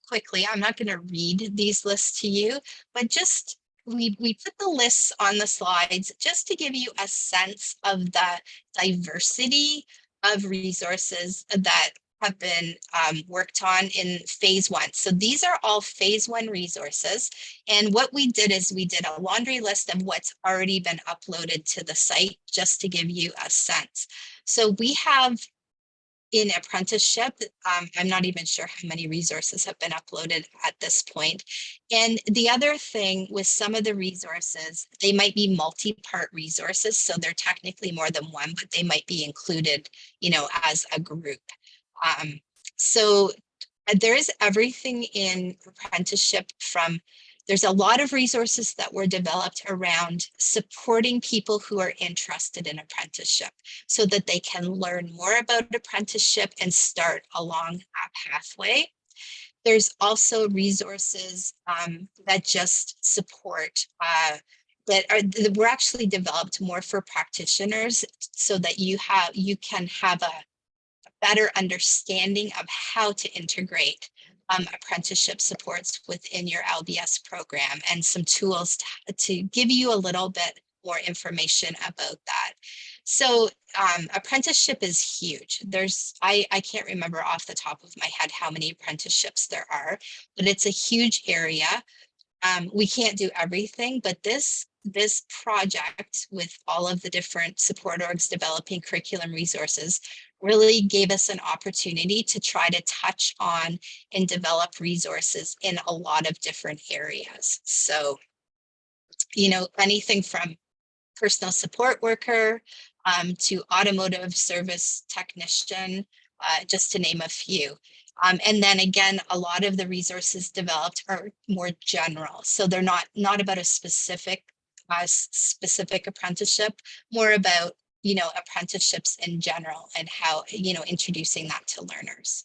quickly. I'm not going to read these lists to you, but just we put the lists on the slides just to give you a sense of the diversity of resources that have been worked on in phase 1. So these are all phase 1 resources. And what we did is we did a laundry list of what's already been uploaded to the site just to give you a sense. So we have in apprenticeship, I'm not even sure how many resources have been uploaded at this point. And the other thing with some of the resources, they might be multi-part resources. So they're technically more than one, but they might be included, as a group. So there is everything in apprenticeship from there's a lot of resources that were developed around supporting people who are interested in apprenticeship so that they can learn more about apprenticeship and start along a pathway. There's also resources that just support that were actually developed more for practitioners so that you can have a better understanding of how to integrate apprenticeship supports within your LBS program and some tools to give you a little bit more information about that. So apprenticeship is huge. I can't remember off the top of my head how many apprenticeships there are, but it's a huge area. We can't do everything, but this project with all of the different support orgs developing curriculum resources really gave us an opportunity to try to touch on and develop resources in a lot of different areas. So, anything from personal support worker to automotive service technician, just to name a few. And then again, a lot of the resources developed are more general. So they're not about a specific apprenticeship, more about, apprenticeships in general and how, introducing that to learners.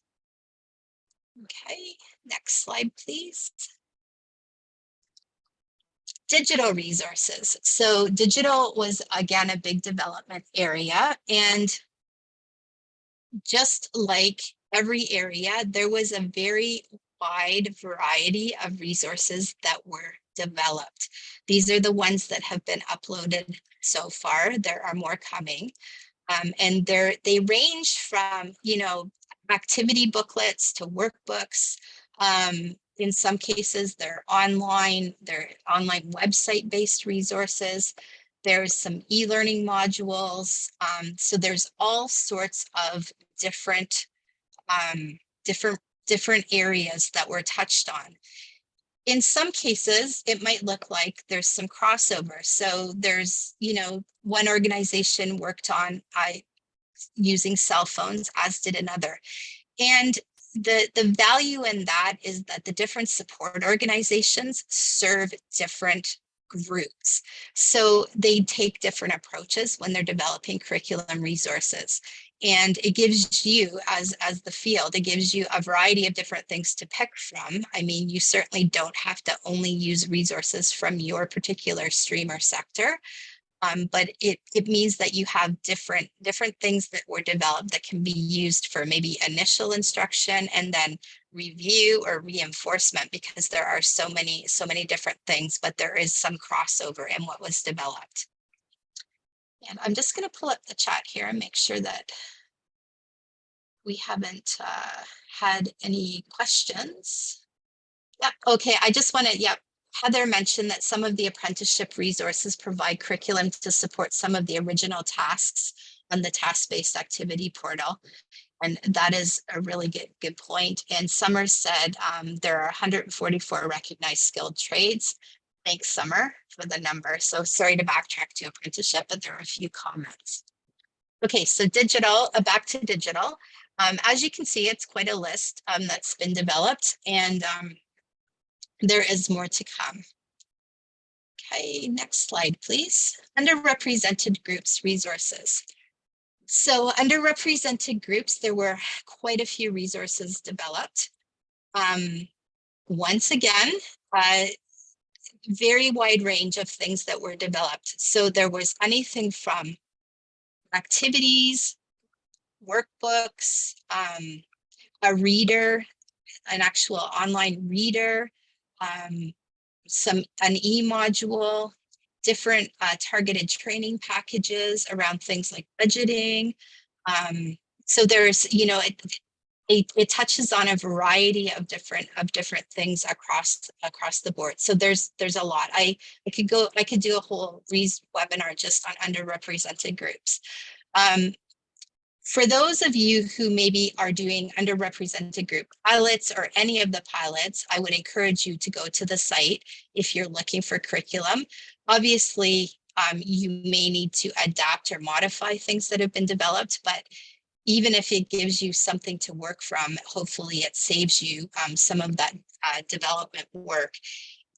Okay, next slide, please. Digital resources. So digital was, again, a big development area. And just like every area, there was a very wide variety of resources that were developed. These are the ones that have been uploaded so far. There are more coming. And they range from, activity booklets to workbooks. In some cases, they're online website-based resources. There's some e-learning modules. So there's all sorts of different areas that were touched on. In some cases, it might look like there's some crossover. So there's, one organization worked on using cell phones, as did another. And the value in that is that the different support organizations serve different groups. So they take different approaches when they're developing curriculum resources. And it gives you, as the field, it gives you a variety of different things to pick from. I mean, you certainly don't have to only use resources from your particular stream or sector. But it means that you have different things that were developed that can be used for maybe initial instruction and then review or reinforcement, because there are so many different things, but there is some crossover in what was developed. And I'm just going to pull up the chat here and make sure that we haven't had any questions. Yep. Okay. I just want to, Heather mentioned that some of the apprenticeship resources provide curriculum to support some of the original tasks on the task-based activity portal. And that is a really good point. And Summer said there are 144 recognized skilled trades. Thanks, Summer, for the number. So sorry to backtrack to apprenticeship, but there are a few comments. Okay, so digital, back to digital. As you can see, it's quite a list that's been developed, and there is more to come. Okay, next slide, please. Underrepresented groups resources. So underrepresented groups, there were quite a few resources developed. Once again, very wide range of things that were developed. So there was anything from activities, workbooks, a reader, an actual online reader, an e-module, different targeted training packages around things like budgeting. So there's, you know, it touches on a variety of different things across the board. So there's a lot. I could do a whole webinar just on underrepresented groups. For those of you who maybe are doing underrepresented group pilots or any of the pilots, I would encourage you to go to the site if you're looking for curriculum. Obviously, you may need to adapt or modify things that have been developed, but even if it gives you something to work from, hopefully it saves you some of that development work.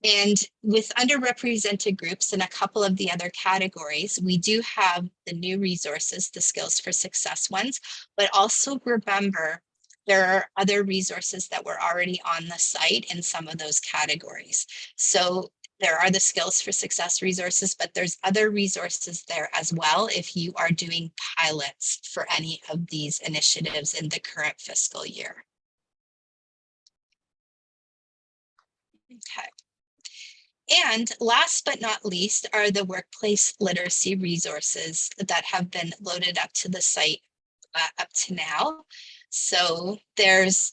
And with underrepresented groups and a couple of the other categories, we do have the new resources, the Skills for Success ones, but also remember there are other resources that were already on the site in some of those categories. So there are the Skills for Success resources, but there's other resources there as well if you are doing pilots for any of these initiatives in the current fiscal year. Okay. And last but not least are the workplace literacy resources that have been loaded up to the site up to now. So there's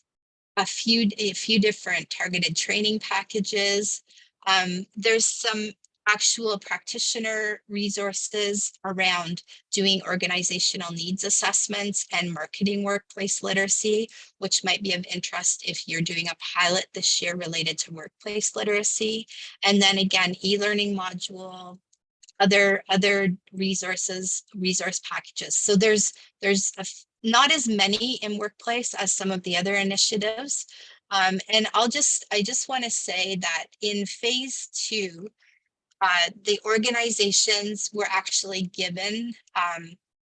a few different targeted training packages. There's some actual practitioner resources around doing organizational needs assessments and marketing workplace literacy, which might be of interest if you're doing a pilot this year related to workplace literacy. And then again, e-learning module, other resource packages. So there's not as many in workplace as some of the other initiatives. And I just want to say that in phase 2, the organizations were actually given,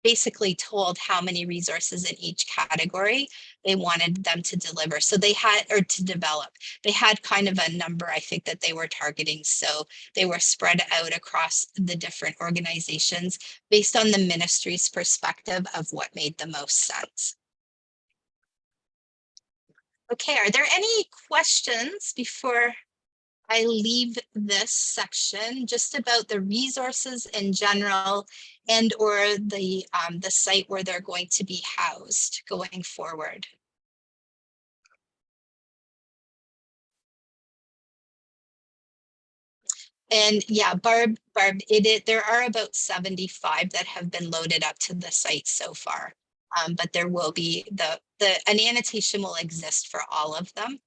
basically told how many resources in each category they wanted them to deliver. So they had, or to develop, they had kind of a number, I think, that they were targeting. So they were spread out across the different organizations based on the ministry's perspective of what made the most sense. Okay, are there any questions before I leave this section just about the resources in general and or the site where they're going to be housed going forward? And yeah, Barb, there are about 75 that have been loaded up to the site so far. But there will be an annotation will exist for all of them.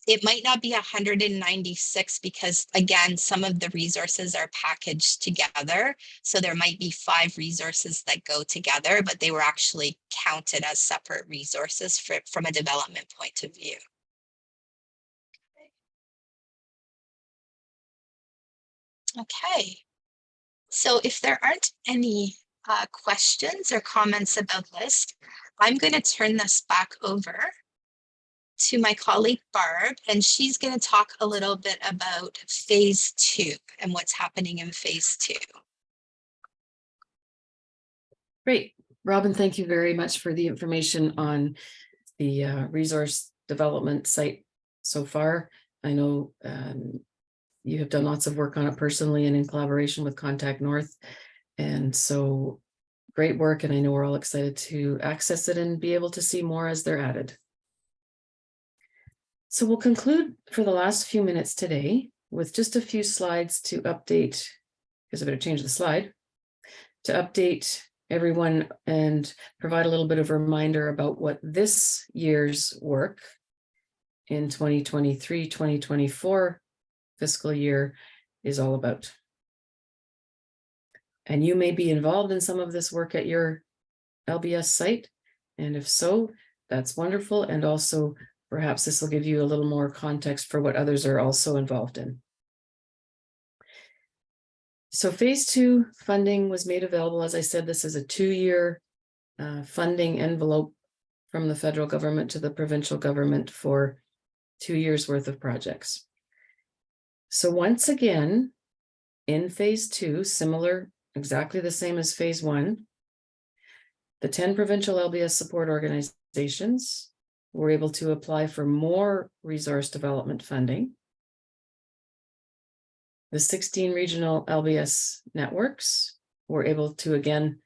It might not be 196 because again, some of the resources are packaged together. So there might be 5 resources that go together, but they were actually counted as separate resources from a development point of view. Okay. So if there aren't any questions or comments about this, I'm going to turn this back over to my colleague Barb, and she's going to talk a little bit about phase 2 and what's happening in phase 2. Great. Robin, thank you very much for the information on the resource development site so far. I know you have done lots of work on it personally and in collaboration with Contact North. And so great work. And I know we're all excited to access it and be able to see more as they're added. So we'll conclude for the last few minutes today with just a few slides to update, because I better change the slide, to update everyone and provide a little bit of a reminder about what this year's work in 2023-2024 fiscal year is all about. And you may be involved in some of this work at your LBS site, And if so, that's wonderful. And also, perhaps this will give you a little more context for what others are also involved in. So phase 2 funding was made available. As I said, this is a 2-year funding envelope from the federal government to the provincial government for 2 years worth of projects. So once again, in phase 2, similar, exactly the same as phase 1, the 10 provincial LBS support organizations were able to apply for more resource development funding. The 16 regional LBS networks were able to again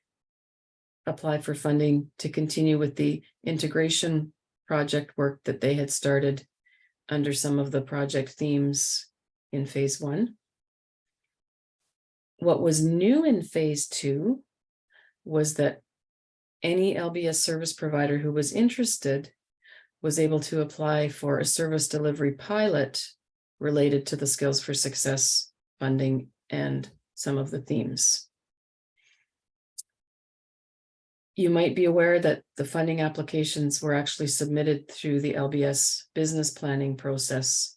apply for funding to continue with the integration project work that they had started under some of the project themes in phase 1. What was new in phase 2 was that any LBS service provider who was interested was able to apply for a service delivery pilot related to the Skills for Success funding and some of the themes. You might be aware that the funding applications were actually submitted through the LBS business planning process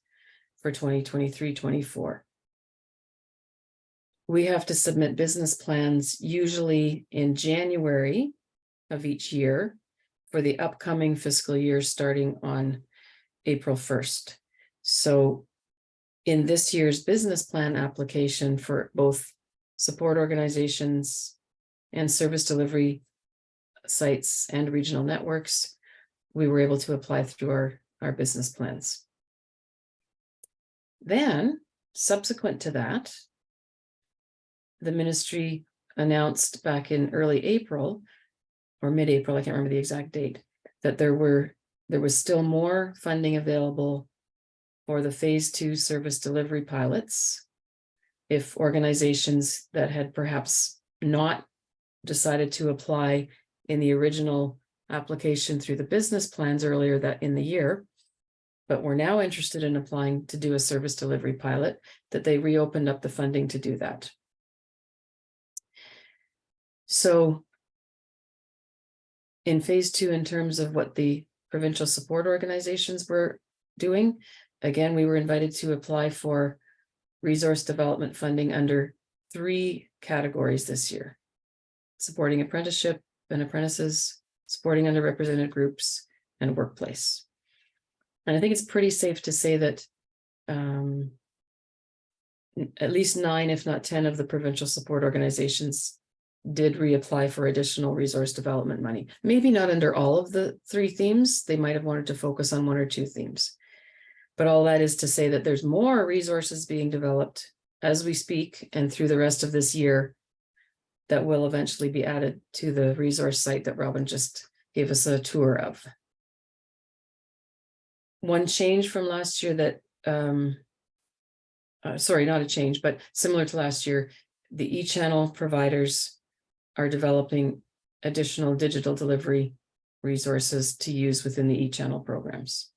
for 2023-24. We have to submit business plans usually in January of each year for the upcoming fiscal year starting on April 1st. So in this year's business plan application for both support organizations and service delivery sites and regional networks, we were able to apply through our business plans. Then, subsequent to that, the ministry announced back in early April or mid-April, I can't remember the exact date, that there was still more funding available for the phase 2 service delivery pilots if organizations that had perhaps not decided to apply in the original application through the business plans earlier that in the year, but were now interested in applying to do a service delivery pilot, that they reopened up the funding to do that. So in phase 2, in terms of what the provincial support organizations were doing, again, we were invited to apply for resource development funding under 3 categories this year: supporting apprenticeship and apprentices, supporting underrepresented groups, and workplace. And I think it's pretty safe to say that at least 9, if not 10 of the provincial support organizations did reapply for additional resource development money. Maybe not under all of the 3 themes. They might have wanted to focus on 1 or 2 themes. But all that is to say that there's more resources being developed as we speak and through the rest of this year that will eventually be added to the resource site that Robin just gave us a tour of. One change from last year that, sorry, not a change, but similar to last year, the e-channel providers are developing additional digital delivery resources to use within the e-channel programs.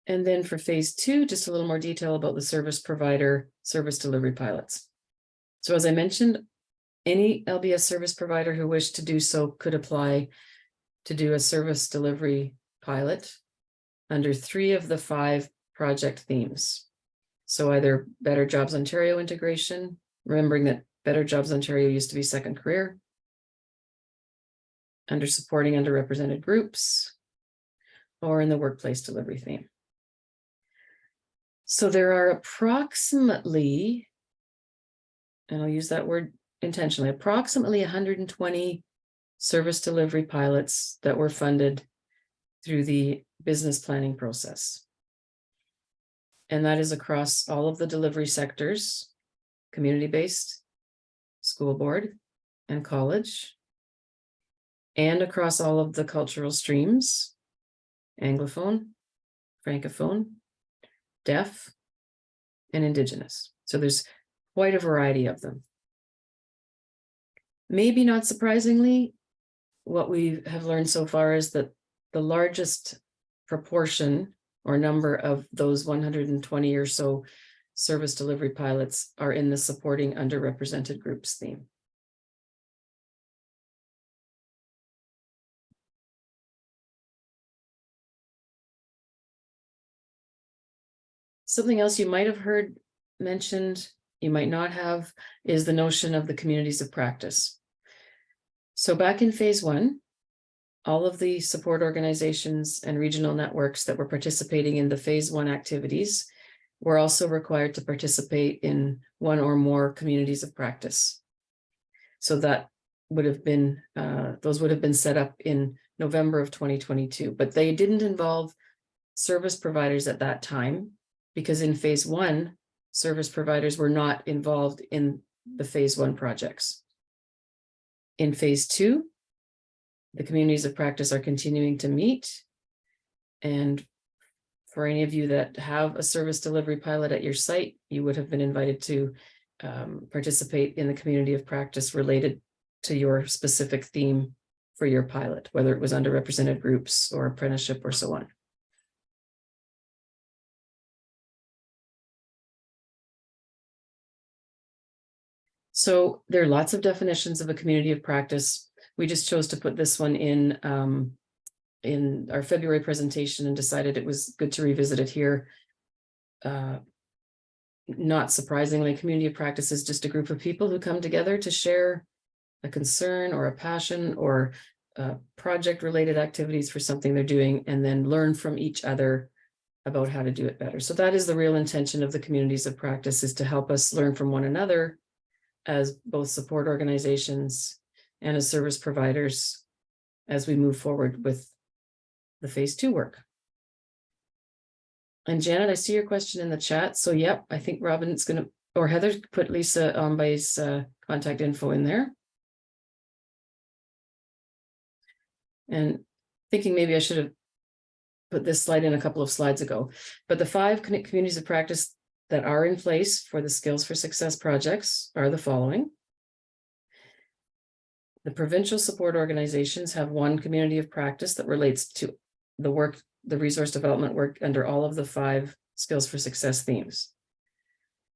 And then for phase 2, just a little more detail about the service provider service delivery pilots. So as I mentioned, any LBS service provider who wished to do so could apply to do a service delivery pilot under 3 of the 5 project themes. So either Better Jobs Ontario integration, remembering that Better Jobs Ontario used to be second career, under supporting underrepresented groups, or in the workplace delivery theme. So there are approximately, and I'll use that word intentionally, approximately 120 service delivery pilots that were funded through the business planning process. And that is across all of the delivery sectors: community-based, school board, and college, and across all of the cultural streams: Anglophone, Francophone, Deaf, and Indigenous. So there's quite a variety of them. Maybe not surprisingly, what we have learned so far is that the largest proportion or number of those 120 or so service delivery pilots are in the supporting underrepresented groups theme. Something else you might have heard mentioned, you might not have, is the notion of the communities of practice. So back in phase one, all of the support organizations and regional networks that were participating in the phase one activities were also required to participate in one or more communities of practice. So that would have been, those would have been set up in November of 2022, but they didn't involve service providers at that time, because in phase one, service providers were not involved in the phase one projects. In phase two, the communities of practice are continuing to meet. And for any of you that have a service delivery pilot at your site, you would have been invited to participate in the community of practice related to your specific theme for your pilot, whether it was underrepresented groups or apprenticeship or so on. So there are lots of definitions of a community of practice. We just chose to put this one in our February presentation and decided it was good to revisit it here. Not surprisingly, community of practice is just a group of people who come together to share a concern or a passion or project-related activities for something they're doing, and then learn from each other about how to do it better. So that is the real intention of the communities of practice, is to help us learn from one another as both support organizations and as service providers as we move forward with the phase two work. And Janet, I see your question in the chat. So yep, I think Robin's gonna, or Heather put Lisa Ombay's contact info in there. And thinking maybe I should have put this slide in a couple of slides ago, but the 5 communities of practice that are in place for the Skills for Success projects are the following. The provincial support organizations have one community of practice that relates to the work, the resource development work under all of the 5 Skills for Success themes.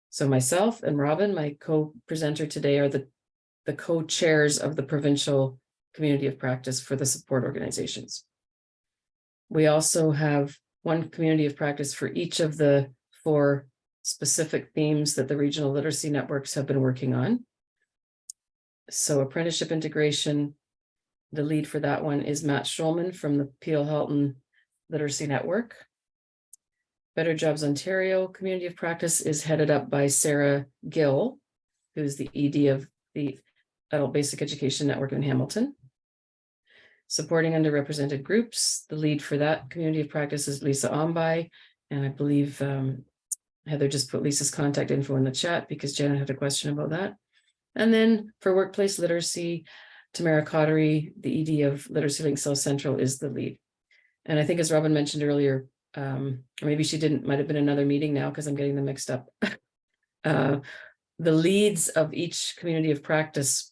So myself and Robin, my co-presenter today, are the co-chairs of the provincial community of practice for the support organizations. We also have one community of practice for each of the 4 specific themes that the regional literacy networks have been working on. So apprenticeship integration, the lead for that one is Matt Schulman from the Peel Halton Literacy Network. Better Jobs Ontario Community of Practice is headed up by Sarah Gill, who's the ED of the Adult Basic Education Network in Hamilton. Supporting underrepresented groups, the lead for that community of practice is Lisa Ombay, and I believe Heather just put Lisa's contact info in the chat because Janet had a question about that. And then for workplace literacy, Tamara Cottery, the ED of Literacy Link South Central, is the lead. And I think, as Robin mentioned earlier, or maybe she didn't, might have been another meeting now because I'm getting them mixed up. The leads of each community of practice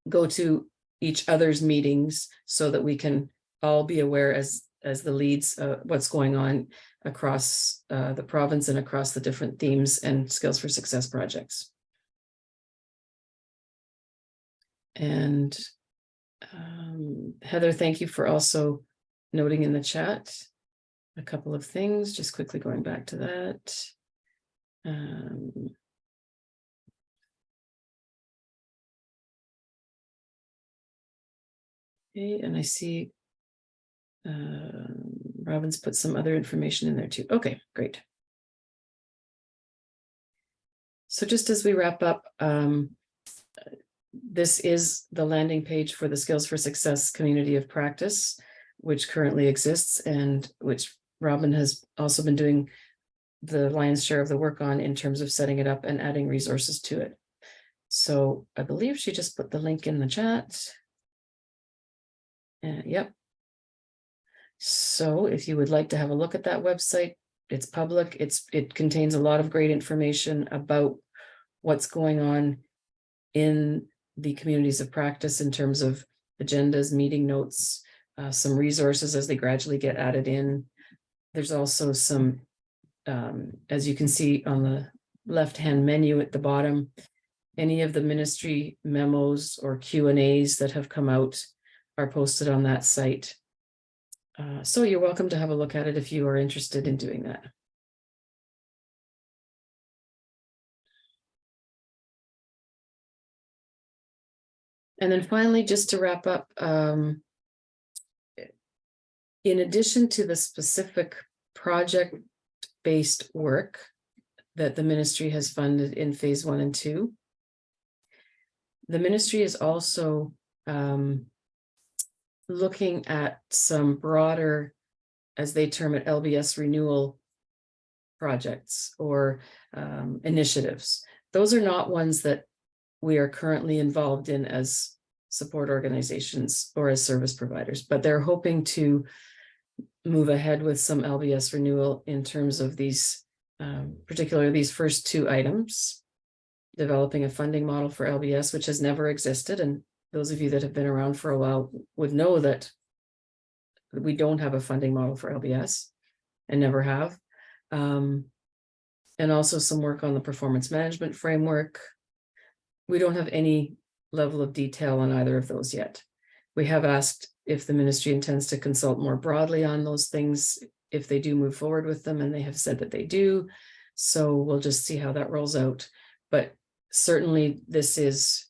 go to each other's meetings so that we can all be aware as the leads what's going on across the province and across the different themes and Skills for Success projects. And Heather, thank you for also noting in the chat a couple of things, just quickly going back to that. Okay, and I see Robin's put some other information in there too. Okay, great. So just as we wrap up, this is the landing page for the Skills for Success community of practice, which currently exists and which Robin has also been doing the lion's share of the work on in terms of setting it up and adding resources to it. So I believe she just put the link in the chat. Yep. So if you would like to have a look at that website, it's public. It contains a lot of great information about what's going on in the communities of practice in terms of agendas, meeting notes, some resources as they gradually get added in. There's also some, as you can see on left-hand menu at the bottom. Any of the ministry memos or Q&As that have come out are posted on that site. So you're welcome to have a look at it if you are interested in doing that. And then finally, just to wrap up, in addition to the specific project-based work that the ministry has funded in phase 1 and 2, the ministry is also looking at some broader, as they term it, LBS renewal projects or initiatives. Those are not ones that we are currently involved in as support organizations or as service providers, but they're hoping to move ahead with some LBS renewal in terms of these, particularly these first 2 items, developing a funding model for LBS, which has never existed. And those of you that have been around for a while would know that we don't have a funding model for LBS and never have. And also some work on the performance management framework. We don't have any level of detail on either of those yet. We have asked if the ministry intends to consult more broadly on those things, if they do move forward with them, and they have said that they do. So we'll just see how that rolls out. But certainly this is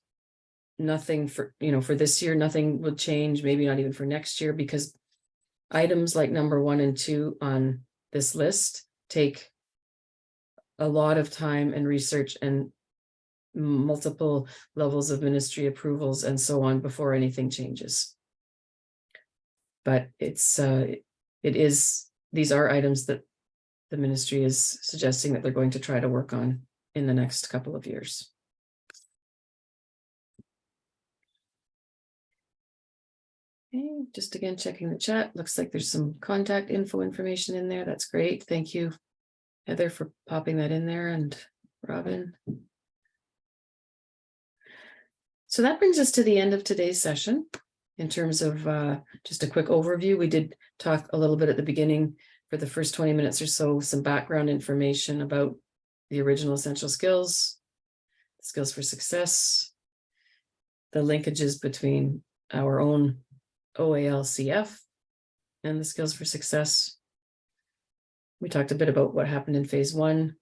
nothing for, for this year, nothing will change, maybe not even for next year, because items like number 1 and 2 on this list take a lot of time and research and multiple levels of ministry approvals and so on before anything changes. But these are items that the ministry is suggesting that they're going to try to work on in the next couple of years. Okay, just again checking the chat. Looks like there's some contact information in there. That's great. Thank you, Heather, for popping that in there, and Robin. So that brings us to the end of today's session. In terms of just a quick overview, we did talk a little bit at the beginning for the first 20 minutes or so, some background information about the original essential skills, skills for success, the linkages between our own OALCF and the skills for success. We talked a bit about what happened in phase 1,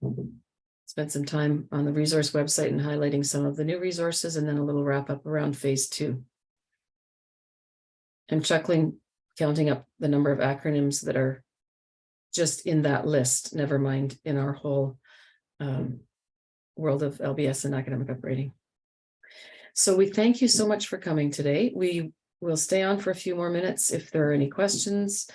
spent some time on the resource website and highlighting some of the new resources, and then a little wrap up around phase 2. I'm chuckling, counting up the number of acronyms that are just in that list, never mind in our whole world of LBS and academic upgrading. So we thank you so much for coming today. We will stay on for a few more minutes if there are any questions.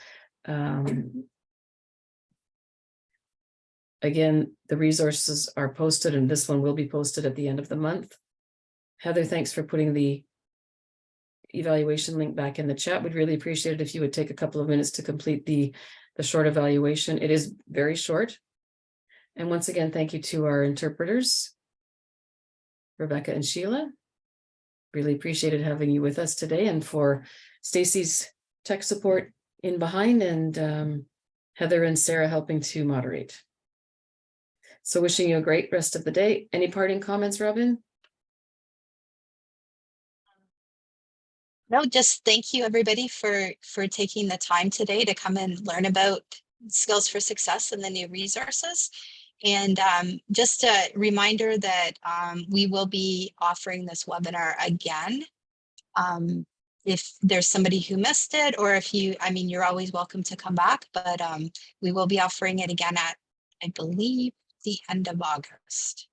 Again, the resources are posted, and this one will be posted at the end of the month. Heather, thanks for putting the evaluation link back in the chat. We'd really appreciate it if you would take a couple of minutes to complete the short evaluation. It is very short. And once again, thank you to our interpreters, Rebecca and Sheila. Really appreciated having you with us today, and for Stacy's tech support in behind, and Heather and Sarah helping to moderate. So wishing you a great rest of the day. Any parting comments, Robin? No, just thank you everybody for taking the time today to come and learn about skills for success and the new resources. And just a reminder that we will be offering this webinar again. If there's somebody who missed it, or if you're always welcome to come back, but we will be offering it again at, I believe, the end of August.